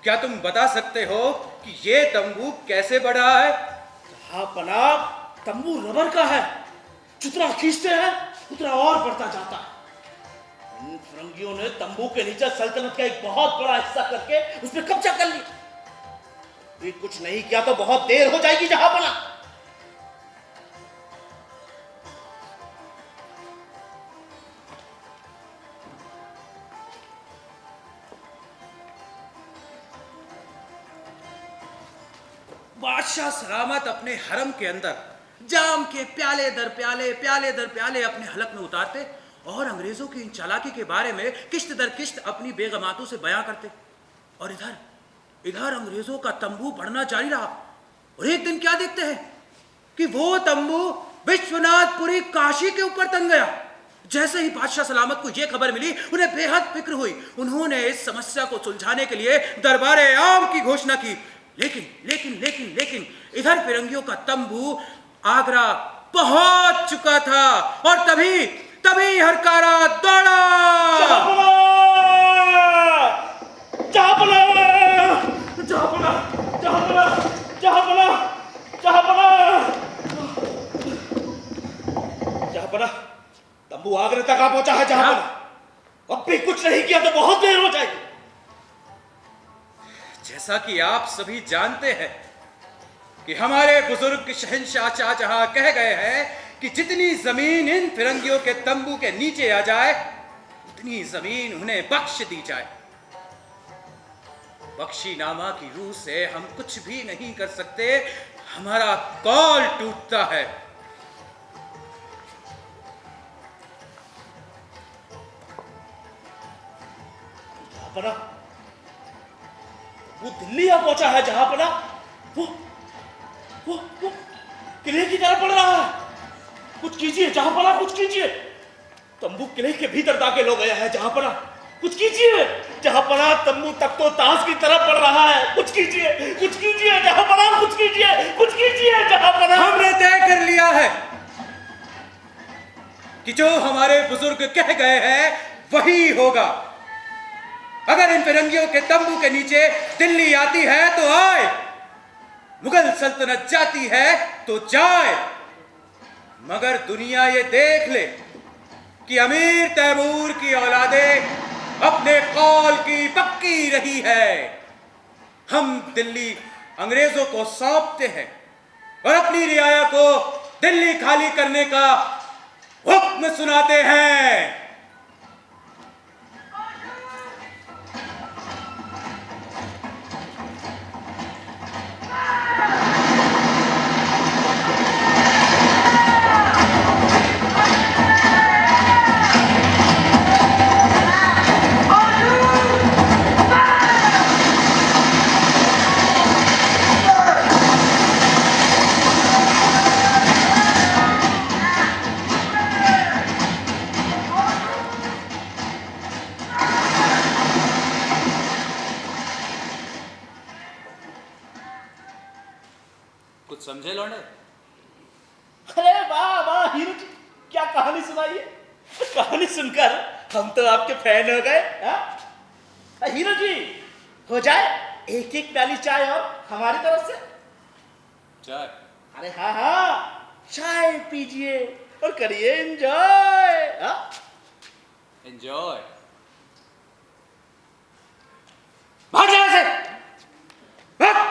क्या तुम बता सकते हो कि ये तंबू कैसे बढ़ा है? जहापना, तंबू रबर का है, जितना खींचते हैं उतना और बढ़ता जाता है। इन फिरंगियों ने तंबू के नीचे सल्तनत का एक बहुत बड़ा हिस्सा करके उस पर कब्जा कर लिया। ये कुछ नहीं किया तो बहुत देर हो जाएगी जहापना। बादशाह सलामत अपने हरम के अंदर जाम के प्याले दर प्याले अपने हलक में उतारते और अंग्रेजों की इन चालाकी के बारे में किश्त दर किश्त अपनी बेगमातों से बयां करते। और इधर अंग्रेजों का तंबू बढ़ना जारी रहा। और एक दिन क्या देखते हैं कि वो तंबू विश्वनाथपुरी काशी के ऊपर तंग गया, जैसे ही बादशाह सलामत को यह खबर मिली, उन्हें बेहद फिक्र हुई। उन्होंने इस समस्या को सुलझाने के लिए दरबारे आम की घोषणा की। लेकिन लेकिन लेकिन लेकिन इधर फिरंगियों का तंबू आगरा पहुंच चुका था और तभी तभी हरकारा दौड़ा। तंबू आगरे तक आ पहुंचा है। जहां अब भी कुछ नहीं किया तो बहुत देर हो जाएगी। जैसा कि आप सभी जानते हैं कि हमारे बुजुर्ग शहंशाह शाहजहां कह गए हैं कि जितनी जमीन इन फिरंगियों के तंबू के नीचे आ जाए उतनी जमीन उन्हें बख्श दी जाए। बख्शीनामा की रूह से हम कुछ भी नहीं कर सकते, हमारा कॉल टूटता है। वो दिल्ली आ पहुंचा है। जहां पना वो किले की तरफ बढ़ रहा है। कुछ कीजिए जहां पना, कुछ कीजिए। तंबू किले के भीतर दाखिल हो गया है। जहां पना कुछ कीजिए। जहां पना तंबू तख्तो ताश की तरफ बढ़ रहा है। कुछ कीजिए, कुछ कीजिए जहां पना, कुछ कीजिए, कुछ कीजिए जहां पना। हमने तय कर लिया है कि जो हमारे बुजुर्ग कह गए हैं वही होगा। अगर इन फिरंगियों के तंबू के नीचे दिल्ली आती है तो आए, मुगल सल्तनत जाती है तो जाए, मगर दुनिया ये देख ले कि अमीर तैमूर की औलादें अपने कौल की पक्की रही है। हम दिल्ली अंग्रेजों को सौंपते हैं और अपनी रियाया को दिल्ली खाली करने का हुक्म सुनाते हैं। कुछ समझे लौंडे? अरे वाह वाह हीरो जी, क्या कहानी सुनाई है। कहानी सुनकर हम तो आपके फैन हो गए। हीरो जी, हो जाए एक एक प्याली चाय और हमारी तरफ से। चाय? अरे हाँ हाँ, चाय पीजिए और करिए एंजॉय। एंजॉय? भाग यहां से, भाग।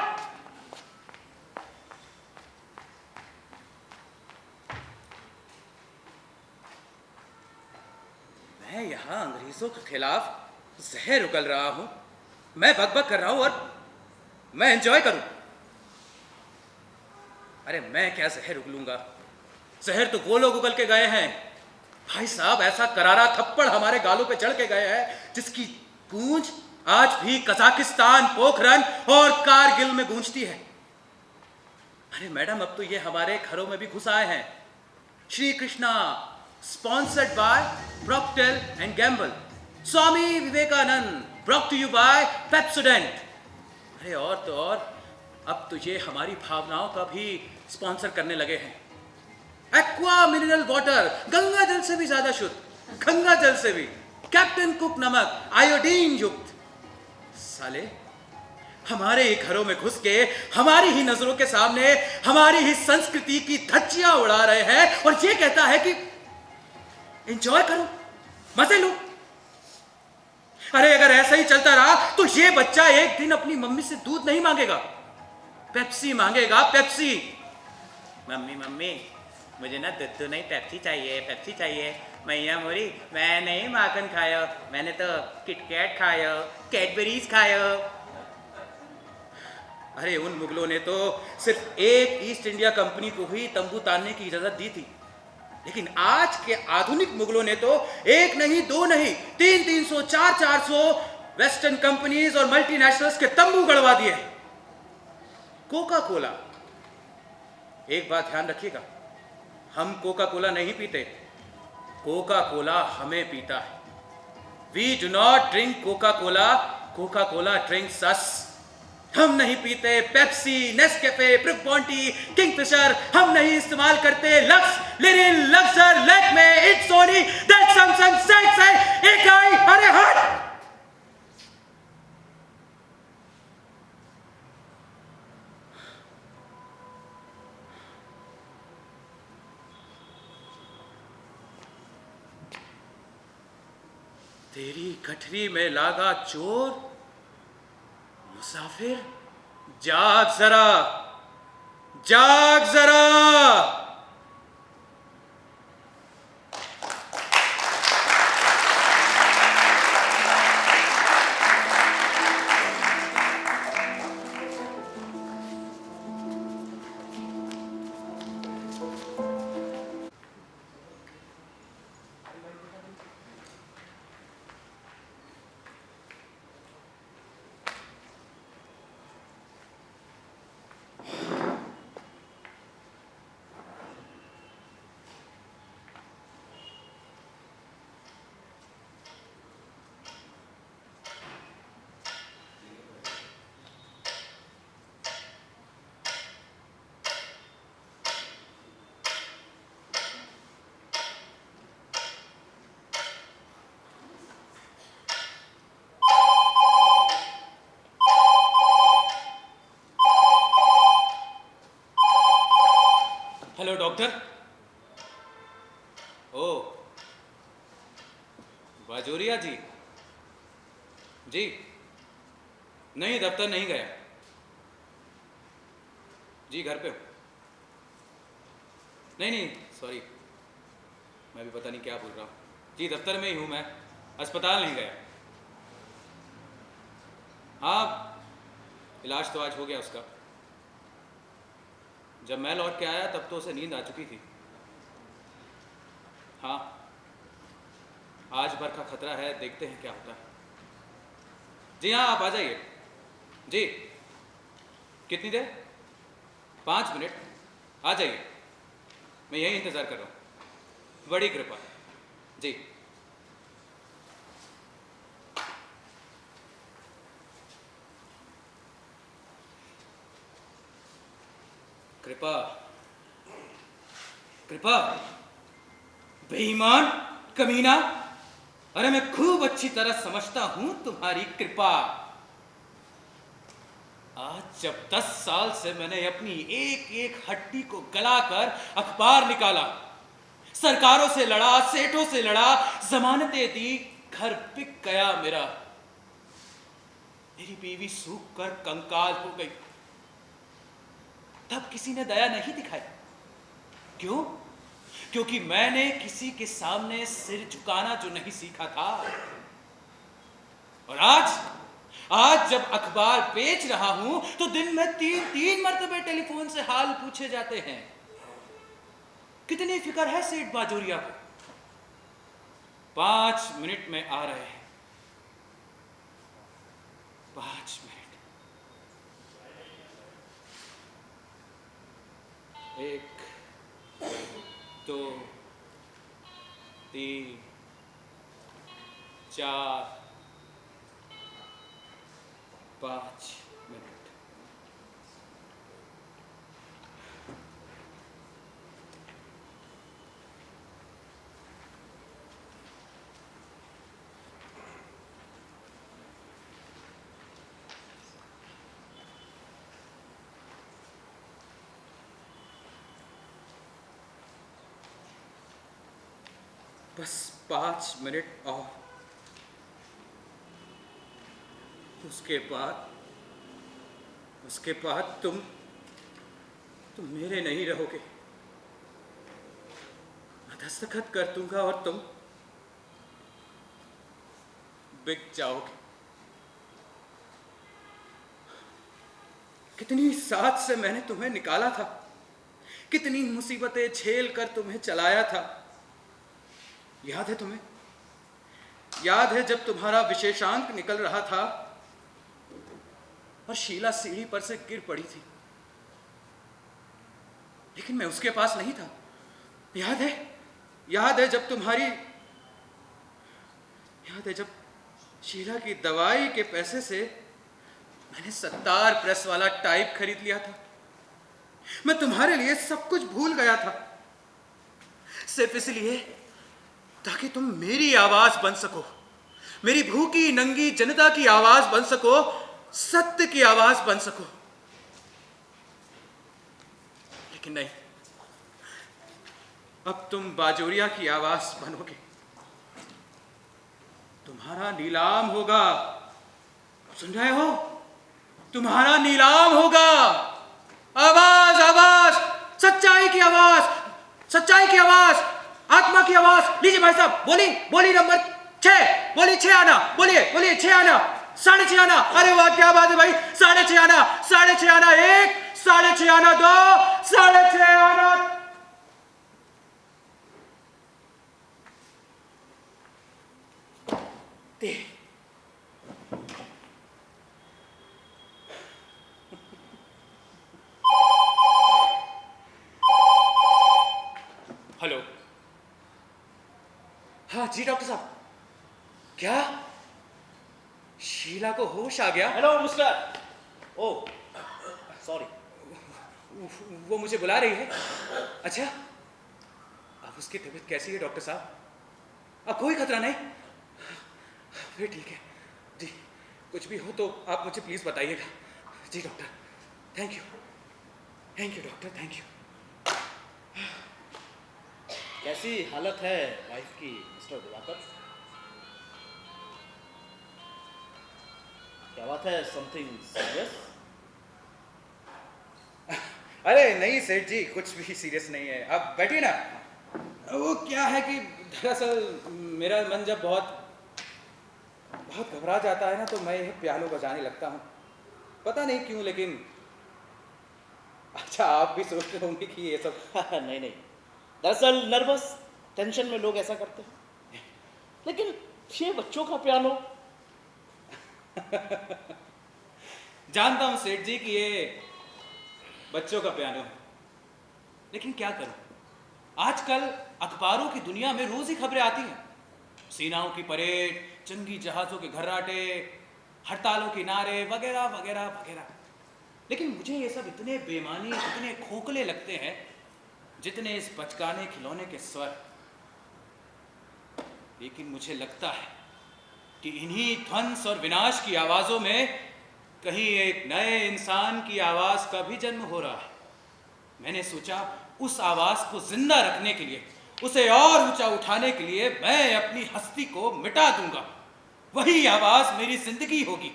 मैं यहां अंग्रेजों के खिलाफ जहर उगल रहा हूं, मैं बकबक कर रहा हूं और मैं एंजॉय करूं। अरे मैं क्या जहर उगलूंगा, जहर तो वो लोग उगल के गए हैं भाई साहब। ऐसा करारा थप्पड़ हमारे गालों पे चढ़ के गए हैं जिसकी गूंज आज भी कजाकिस्तान, पोखरन और कारगिल में गूंजती है। अरे मैडम, अब तो ये हमारे घरों में भी घुस आए हैं। Shri Krishna sponsored by Procter and Gamble, Swami Vivekananda brought to you by Pepsodent. अरे और तो और, अब तो ये हमारी भावनाओं का भी स्पॉन्सर करने लगे हैं। एक्वा मिनरल वाटर, गंगा जल से भी ज्यादा शुद्ध, गंगा जल से भी, कैप्टन कुक नमक, आयोडीन युक्त। साले हमारे ही घरों में घुस के हमारी ही नजरों के सामने हमारी ही संस्कृति की धज्जियां उड़ा रहे हैं और ये कहता है कि एंजॉय करो, मजे लो। अरे अगर ऐसा ही चलता रहा तो ये बच्चा एक दिन अपनी मम्मी से दूध नहीं मांगेगा, पेप्सी मांगेगा, पेप्सी। मम्मी मम्मी मुझे ना दूध नहीं, पेप्सी चाहिए, पेप्सी चाहिए। मैया मोरी, मैं नहीं माखन खाया, मैंने तो किटकैट खाया, कैडबरीज खाया। अरे उन मुगलों ने तो सिर्फ एक ईस्ट इंडिया कंपनी को ही तंबू तानने की इजाजत दी थी, लेकिन आज के आधुनिक मुगलों ने तो एक नहीं, दो नहीं, 300, 400 वेस्टर्न कंपनीज और मल्टीनेशनल्स के तंबू गड़वा दिए। कोका कोला, एक बात ध्यान रखिएगा, हम कोका कोला नहीं पीते, कोका कोला हमें पीता है। We do not drink Coca Cola, Coca Cola drinks us. हम नहीं पीते Pepsi, Nescafe, Brooke Bond tea, Kingfisher. हम नहीं इस्तेमाल करते Lux, Liril, Luxor, Lakme, it Sony, that Samsung, Samsung, Akai. अरे हट! तेरी गठरी में लागा चोर, मुसाफिर, जाग जरा, जाग जरा। Hello doctor. ओ बाजोरिया जी? जी नहीं, दफ्तर नहीं गया जी, घर पे हूँ। नहीं नहीं सॉरी, मैं भी पता नहीं क्या बोल रहा हूँ जी, दफ्तर में ही हूँ मैं, अस्पताल नहीं गया। हाँ इलाज तो आज हो गया उसका। जब मैं लौट के आया तब तो उसे नींद आ चुकी थी। हाँ आज भर का खतरा है, देखते हैं क्या होता है। जी हाँ आप आ जाइए जी। कितनी देर? 5 मिनट, आ जाइए, मैं यही इंतज़ार कर रहा हूँ। बड़ी कृपा जी। कृपा कृपा, बेईमान, कमीना। अरे मैं खूब अच्छी तरह समझता हूं तुम्हारी कृपा। आज जब 10 साल से मैंने अपनी एक एक हड्डी को गलाकर अखबार निकाला, सरकारों से लड़ा, सेठों से लड़ा, जमानतें दी, घर बिक गया मेरा। मेरी बीवी सूख कर कंकाल हो गई, तब किसी ने दया नहीं दिखाई। क्यों? क्योंकि मैंने किसी के सामने सिर झुकाना जो नहीं सीखा था। और आज जब अखबार बेच रहा हूं तो दिन में 3 मरतबे टेलीफोन से हाल पूछे जाते हैं। कितनी फिक्र है सेठ बाजोरिया को। 5 मिनट में आ रहे हैं, 5 मिनट। 1 2 3 4 5 मिनट। बस 5 मिनट और, उसके बाद तुम मेरे नहीं रहोगे। मैं दस्तखत कर दूंगा और तुम बिक जाओगे। कितनी साथ से मैंने तुम्हें निकाला था, कितनी मुसीबतें झेल कर तुम्हें चलाया था। याद है तुम्हें? याद है जब तुम्हारा विशेषांक निकल रहा था और शीला सीढ़ी पर से गिर पड़ी थी, लेकिन मैं उसके पास नहीं था। याद है? याद है जब शीला की दवाई के पैसे से मैंने 70 प्रेस वाला टाइप खरीद लिया था। मैं तुम्हारे लिए सब कुछ भूल गया था, सिर्फ इसलिए ताकि तुम मेरी आवाज बन सको, मेरी भूखी नंगी जनता की आवाज बन सको, सत्य की आवाज बन सको। लेकिन नहीं, अब तुम बाजोरिया की आवाज बनोगे। तुम्हारा नीलाम होगा, सुन रहे हो? तुम्हारा नीलाम होगा। आवाज, आवाज, सच्चाई की आवाज, सच्चाई की आवाज, आत्मा की आवाज। लीजिए भाई साहब, बोली नंबर 6, बोली 6 आना, बोलिए 6 आना, 6.5 आना। अरे वाह, क्या बात है भाई, 6.5 आना, 6.5 आना 1, 6.5 आना 2, 6.5 आना। हेलो, हाँ जी डॉक्टर साहब। क्या शीला को होश आ गया? हेलो मिस्टर, ओ सॉरी, वो मुझे बुला रही है। अच्छा, अब उसकी तबीयत कैसी है डॉक्टर साहब? अब कोई खतरा नहीं? फिर ठीक है जी, कुछ भी हो तो आप मुझे प्लीज बताइएगा। जी doctor, thank you doctor, thank you. कैसी हालत है वाइफ की मिस्टर दिवाकर? क्या बात है, समथिंग सीरियस? अरे नहीं सेठ जी, कुछ भी सीरियस नहीं है, आप बैठिए ना। वो क्या है कि दरअसल मेरा मन जब बहुत घबरा जाता है ना, तो मैं यह प्यालो बजाने लगता हूँ, पता नहीं क्यों। लेकिन अच्छा, आप भी सोचते होंगे कि ये सब नहीं, दरअसल नर्वस टेंशन में लोग ऐसा करते हैं, लेकिन ये बच्चों का पियानो। जानता हूं सेठ जी कि ये बच्चों का पियानो है, लेकिन क्या करूं, आजकल अखबारों की दुनिया में रोज ही खबरें आती हैं, सेनाओं की परेड, जंगी जहाजों के घर्राटे, हड़तालों के नारे वगैरह वगैरह वगैरह। लेकिन मुझे ये सब इतने बेमानी, इतने खोखले लगते हैं जितने इस बचकाने खिलौने के स्वर। लेकिन मुझे लगता है कि इन्हीं ध्वंस और विनाश की आवाजों में कहीं एक नए इंसान की आवाज का भी जन्म हो रहा है। मैंने सोचा उस आवाज को जिंदा रखने के लिए, उसे और ऊंचा उठाने के लिए मैं अपनी हस्ती को मिटा दूंगा। वही आवाज मेरी जिंदगी होगी।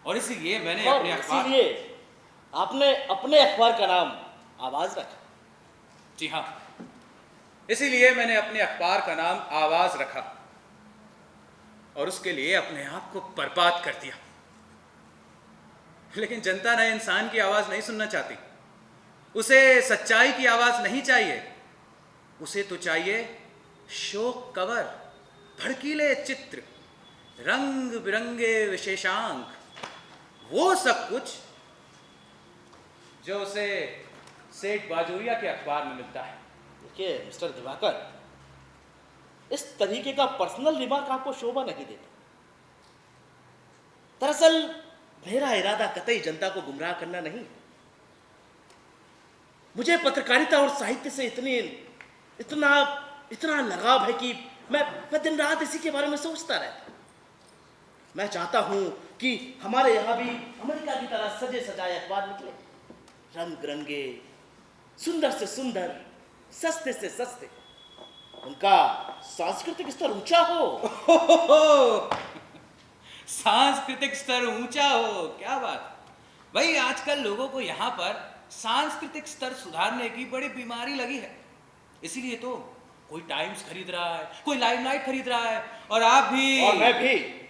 और इसीलिए मैंने और अपने अखबार, इसीलिए आपने अपने अखबार का नाम आवाज रखा। जी हाँ, इसीलिए मैंने अपने अखबार का नाम आवाज रखा और उसके लिए अपने आप को बर्बाद कर दिया। लेकिन जनता नए इंसान की आवाज नहीं सुनना चाहती, उसे सच्चाई की आवाज नहीं चाहिए, उसे तो चाहिए शोक कवर, भड़कीले चित्र, रंग बिरंगे विशेषांक, वो सब कुछ जो उसे सेठ बाजोरिया के अखबार में मिलता है। देखिए मिस्टर दिवाकर, इस तरीके का पर्सनल रिमार्क आपको शोभा नहीं देता। दरअसल मेरा इरादा कतई जनता को गुमराह करना नहीं। मुझे पत्रकारिता और साहित्य से इतना लगाव है कि मैं दिन रात इसी के बारे में सोचता रहता। मैं चाहता हूं कि हमारे यहां भी अमेरिका की तरह सजे सजाए अखबार निकले, रंग बिरंगे, सुंदर से सुंदर, सस्ते से सस्ते, उनका सांस्कृतिक स्तर ऊंचा हो। सांस्कृतिक स्तर ऊंचा हो, क्या बात भाई। आजकल लोगों को यहाँ पर सांस्कृतिक स्तर सुधारने की बड़ी बीमारी लगी है। इसीलिए तो कोई टाइम्स खरीद रहा है, कोई लाइमलाइट खरीद रहा है, और आप भी। और मैं भी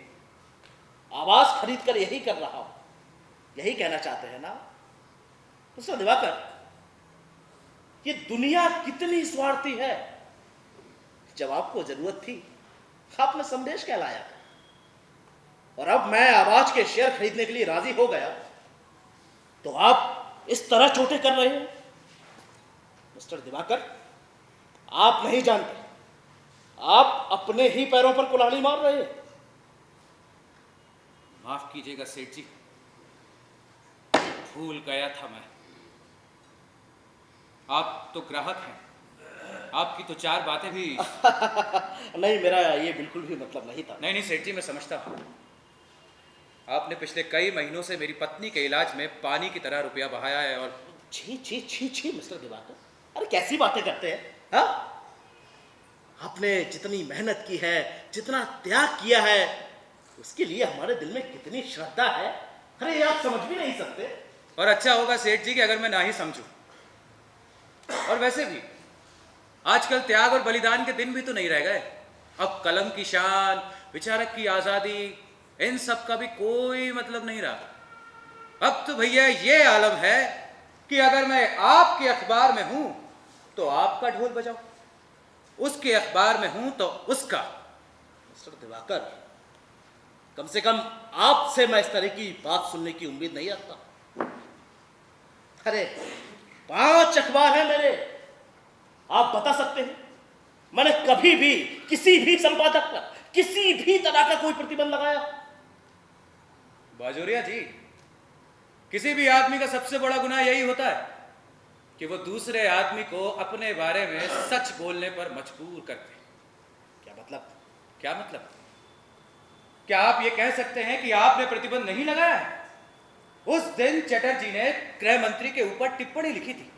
आवाज खरीद कर यही कर रहा हूं। यही कहना चाहते हैं ना मिस्टर दिवाकर? ये दुनिया कितनी स्वार्थी है। जब आपको जरूरत थी आपने संदेश कहलाया था, और अब मैं आवाज के शेयर खरीदने के लिए राजी हो गया तो आप इस तरह चोटें कर रहे हो। मिस्टर दिवाकर, आप नहीं जानते, आप अपने ही पैरों पर कुल्हाड़ी मार रहे हैं। माफ कीजिएगा सेठ जी, भूल गया था मैं। आप तो ग्राहक हैं, आपकी तो चार बातें भी नहीं, मेरा ये बिल्कुल भी मतलब नहीं था। नहीं नहीं सेठ जी, मैं समझता हूँ। आपने पिछले कई महीनों से मेरी पत्नी के इलाज में पानी की तरह रुपया बहाया है और छी छी छी छी मिस्टर दिवाकर, अरे कैसी बातें करते हैं, हाँ? आपने जितनी मेहनत की है, जितना त्याग किया है, उसके लिए हमारे दिल में कितनी श्रद्धा है, अरे ये आप समझ भी नहीं सकते। और अच्छा होगा सेठ जी कि अगर मैं ना ही समझूं। और वैसे भी आजकल त्याग और बलिदान के दिन भी तो नहीं रह गए। अब कलम की शान, विचारक की आजादी, इन सब का भी कोई मतलब नहीं रहा। अब तो भैया ये आलम है कि अगर मैं आपके अखबार में हूं तो आपका ढोल बजाओ, उसके अखबार में हूं तो उसका। मिस्टर दिवाकर, कम से कम आपसे मैं इस तरह की बात सुनने की उम्मीद नहीं रखता। अरे 5 अखबार हैं मेरे, आप बता सकते हैं मैंने कभी भी किसी भी संपादक पर किसी भी तरह का कोई प्रतिबंध लगाया? बाजोरिया जी, किसी भी आदमी का सबसे बड़ा गुनाह यही होता है कि वो दूसरे आदमी को अपने बारे में सच बोलने पर मजबूर करते हैं। क्या मतलब? क्या मतलब? क्या आप ये कह सकते हैं कि आपने प्रतिबंध नहीं लगाया है? उस दिन चटर्जी ने गृह मंत्री के ऊपर टिप्पणी लिखी थी,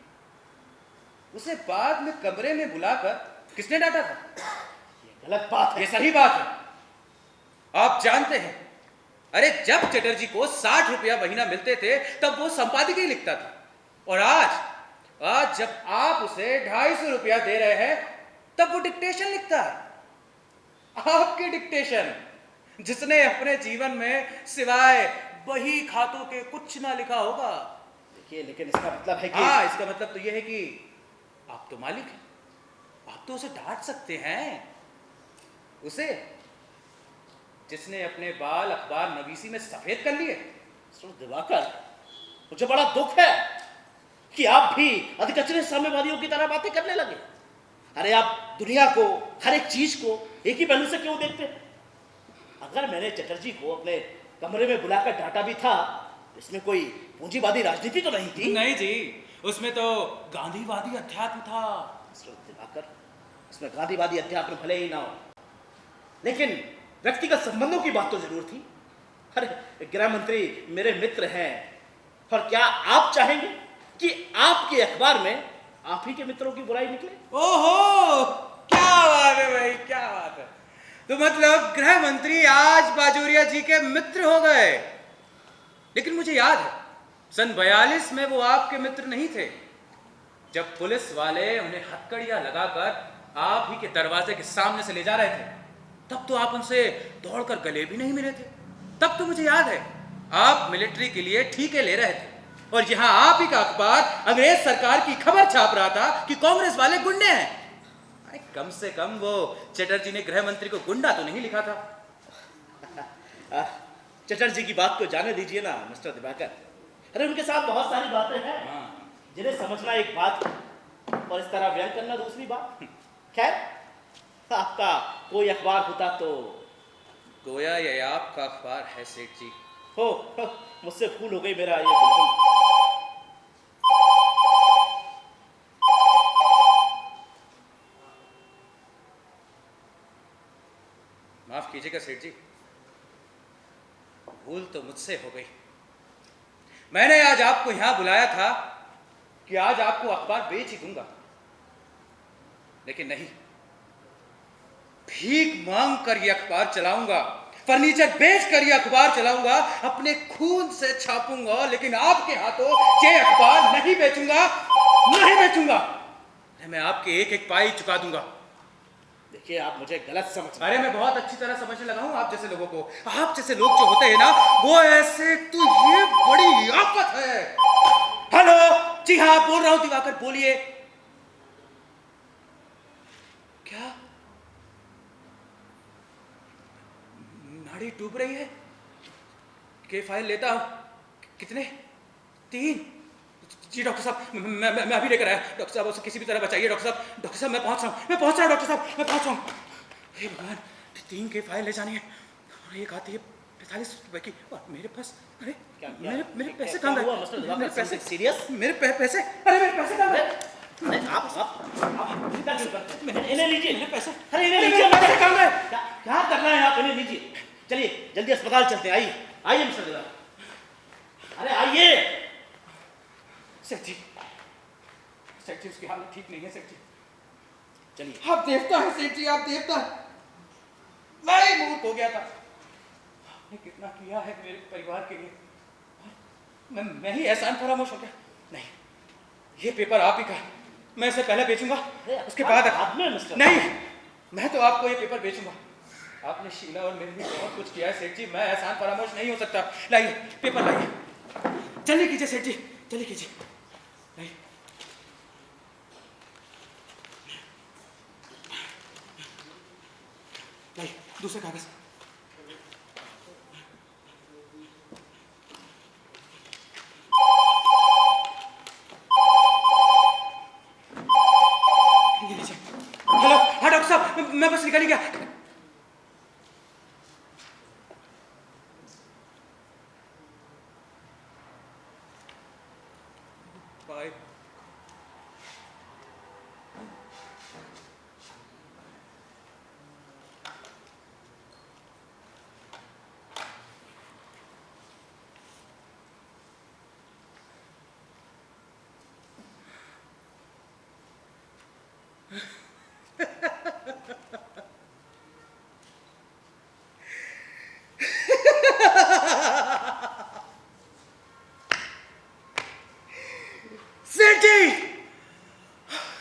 उसे बाद में कमरे में बुलाकर किसने डांटा था? ये गलत बात है। ये सही बात है। आप जानते हैं, अरे जब चटर्जी को 60 रुपया महीना मिलते थे तब वो संपादकीय लिखता था, और आज जब आप उसे 250 रुपया दे रहे हैं तब वो डिक्टेशन लिखता है। आपके डिक्टेशन, जिसने अपने जीवन में सिवाय बही खातों के कुछ ना लिखा होगा। देखिए, लेकिन इसका मतलब है कि हाँ, इसका मतलब तो यह है कि आप तो मालिक हैं, आप तो उसे डांट सकते हैं, उसे जिसने अपने बाल अखबार नवीसी में सफेद कर लिए। मिस्टर दिवाकर, मुझे बड़ा दुख है कि आप भी अधकचरे साम्यवादियों की तरह बातें करने लगे। अरे आप दुनिया को, हर एक चीज को एक ही पहलू से क्यों देखते हैं? अगर मैंने चटर्जी को अपने कमरे में बुलाकर डांटा भी था, इसमें कोई पूंजीवादी राजनीति तो नहीं थी। नहीं जी, उसमें तो गांधीवादी अध्यात्म था। मिस्टर दिवाकर, इसमें गांधीवादी अध्यात्म भले ही ना हो, लेकिन व्यक्तिगत संबंधों की बात तो जरूर थी। अरे गृह मंत्री मेरे मित्र हैं, और क्या आप चाहेंगे कि आपके अखबार में आप ही के मित्रों की बुराई निकले? ओहो, क्या बात है भाई, क्या बात है। तो मतलब गृह मंत्री आज बाजोरिया जी के मित्र हो गए। लेकिन मुझे याद है, सन 42 में वो आपके मित्र नहीं थे। जब पुलिस वाले उन्हें हथकड़ियां लगाकर आप ही के दरवाजे के सामने से ले जा रहे थे, तब तो आप उनसे दौड़कर गले भी नहीं मिले थे। तब तो मुझे याद है, आप मिलिट्री के लिए ठीके ले रहे थे, और यहां आप ही का अखबार अंग्रेज सरकार की खबर छाप रहा था कि कांग्रेस वाले गुंडे हैं। कम से कम वो चटर्जी ने गृह मंत्री को गुंडा तो नहीं लिखा था। चटर्जी की बात को जाने दीजिए ना मिस्टर दिवाकर। अरे उनके साथ बहुत सारी बातें हैं, जिन्हें समझना एक बात और इस तरह व्यंग करना दूसरी बात। खैर, आपका कोई अखबार होता तो। गोया ये आपका अखबार है सेठ जी। हो, मुझसे भूल हो गई, मेरा ये बिल्कुल। माफ कीजिएगा सेठ जी, भूल तो मुझसे हो गई। मैंने आज आपको यहां बुलाया था कि आज आपको अखबार बेच ही दूंगा, लेकिन नहीं, भीख मांग कर ये अखबार चलाऊंगा, फर्नीचर बेच कर ये अखबार चलाऊंगा, अपने खून से छापूंगा, लेकिन आपके हाथों ये अखबार नहीं बेचूंगा, नहीं बेचूंगा। मैं आपके एक एक पाई चुका दूंगा। देखिए, आप मुझे गलत समझ रहे हैं। अरे मैं बहुत अच्छी तरह समझने लगा हूं आप जैसे लोगों को। आप जैसे लोग जो होते हैं ना, वो ऐसे, तो ये बड़ी आफत है। हेलो, जी हाँ बोल रहा हूं दिवाकर, बोलिए। क्या नाड़ी डूब रही है? के फाइल लेता हूं। कितने? 3? जी डॉक्टर साहब, मैं अभी लेकर आया। डॉक्टर साहब उसे किसी भी तरह बचाइए। डॉक्टर साहब मैं पहुंच रहा हूँ डॉक्टर साहब, मैं पहुंच रहा हूँ। हे भगवान, 3 के फाइल ले जानी है और एक आती है 45 रुपए की, और मेरे पास, अरे मेरे पैसे कहाँ गए? मेरे पैसे सीरियस? मेरे पैसे, अरे मेरे पैसे कहाँ गए? अरे आप इन्हें लीजिए। मेरे पैसे, अरे इन्हें मेरे लीजिए। पैसे कहाँ गए? क्या करना है आप? इन्हें लीजिए। चलिए जल्दी अस्पताल चलते हैं। आइए मिस्टर दिवाकर, अरे आइए। सेठ जी उसकी हालत ठीक नहीं है सेठ जी। चलिए। आप देवता हैं सेठ जी, आप देवता। मैं ही मूर्ख हो गया था। आपने कितना किया है मेरे परिवार के लिए, मैं ही एहसान फरामोश हो गया। नहीं, ये पेपर आप ही का, मैं इसे पहले बेचूंगा, उसके बाद में मिस्टर। नहीं, मैं तो आपको ये पेपर बेचूंगा। आपने शीला और मेरे लिए बहुत कुछ किया है सेठ जी, मैं एहसान फरामोश नहीं हो सकता। लाइए पेपर लाइए, जल्दी कीजिए सेठ जी, जल्दी कीजिए। लाइए, लाइए दूसरे कागज। हेलो, हाँ डॉक्टर साहब, मैं बस निकल गया। बाय। सेठ जी,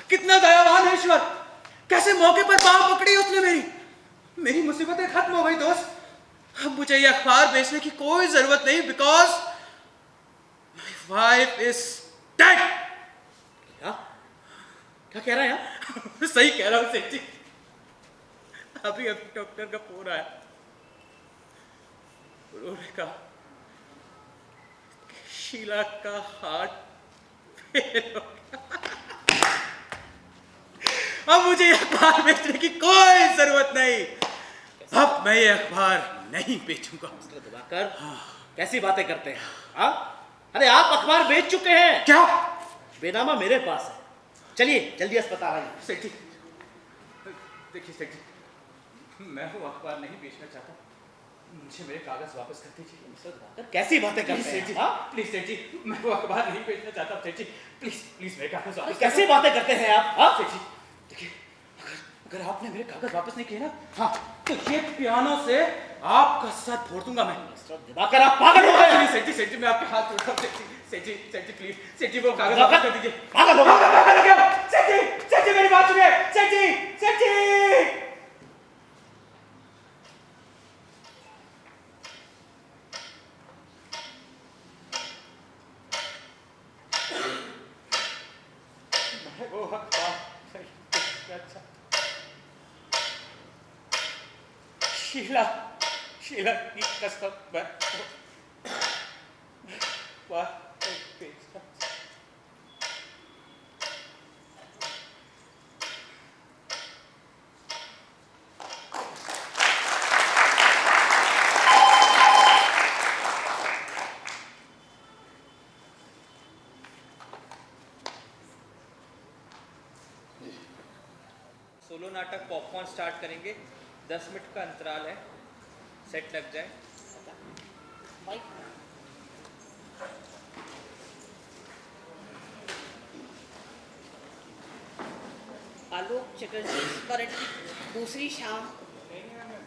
कितना दयावान है ईश्वर, कैसे मौके पर पांव पकड़ी उसने मेरी मुसीबतें खत्म हो गई दोस्त। अब मुझे ये अखबार बेचने की कोई जरूरत नहीं, because my wife is dead. क्या कह रहे हैं आप? सही कह रहा हूं सेठ जी, अभी डॉक्टर का फोन आया, उन्होंने कहा शीला का हार्ट फेल हो गया। अब मुझे ये अखबार बेचने की कोई जरूरत नहीं, अब मैं ये अखबार नहीं बेचूंगा। मिस्टर दिवाकर, कैसी बातें करते हैं आप? अरे आप अखबार बेच चुके हैं। क्या? बेनामा मेरे पास है। चलिए जल्दी अस्पताल आइए। सेठ जी देखिए सेठ जी, मैं वो अखबार नहीं बेचना चाहता, मुझे मेरे कागज वापस कर दीजिए। मिस्टर दिवाकर, कैसी बातें प्लीज करते सेठ हैं जी, आप? प्लीज सेठ जी, मैं वो अखबार नहीं बेचना चाहता सेठ जी, प्लीज मेरे कागज वापस। कैसी बातें करते हैं आप? सेठ जी देखिए, अगर आपने मेरे कागज वापस नहीं किए ना, हाँ, तो ये पियानो से आपका सर फोड़ दूंगा मैं। मिस्टर दिवाकर, आप पागल हो गए हैं। सेठ जी मैं आपके हाथ जोड़ता हूँ सेठ जी प्लीज, सेठ जी वो कागज वापस कर दीजिए। पागल हो गए। सेठ जी मेरी बात सुनिए, सेठ जी। वो अखबार अच्छा, शीला की कसम मैं सोलो नाटक पॉपकॉर्न स्टार्ट करेंगे, 10 मिनट का अंतराल है, सेट लग जाए। आलोक चटर्जी स्मरण की दूसरी शाम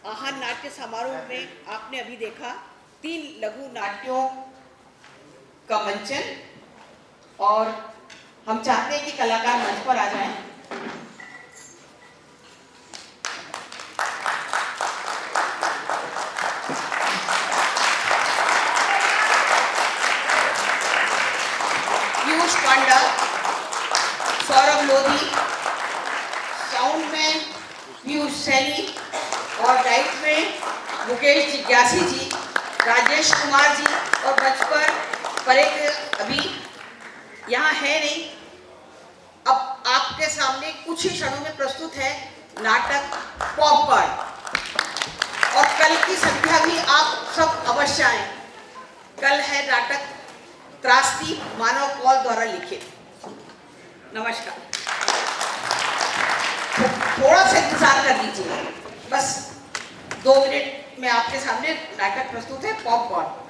आहार नाट्य समारोह में आपने अभी देखा 3 लघु नाट्यों का मंचन, और हम चाहते हैं कि कलाकार मंच पर आ जाएं। पीयूष पांडा, सौरभ लोधी, साउंड में पीयूष सैनी और लाइट में मुकेश जिज्ञासी जी, राजेश कुमार जी, और मंच पर परेक अभी यहाँ है नहीं। अब आपके सामने कुछ ही क्षणों में प्रस्तुत है नाटक पॉपकॉर्न, और कल की संध्या भी आप सब अवश्य आए। कल है नाटक त्रासदी मानव कौल द्वारा लिखित। नमस्कार। थोड़ा सा इंतजार कर लीजिए, बस 2 मिनट में आपके सामने नाटक प्रस्तुत है पॉपकॉर्न।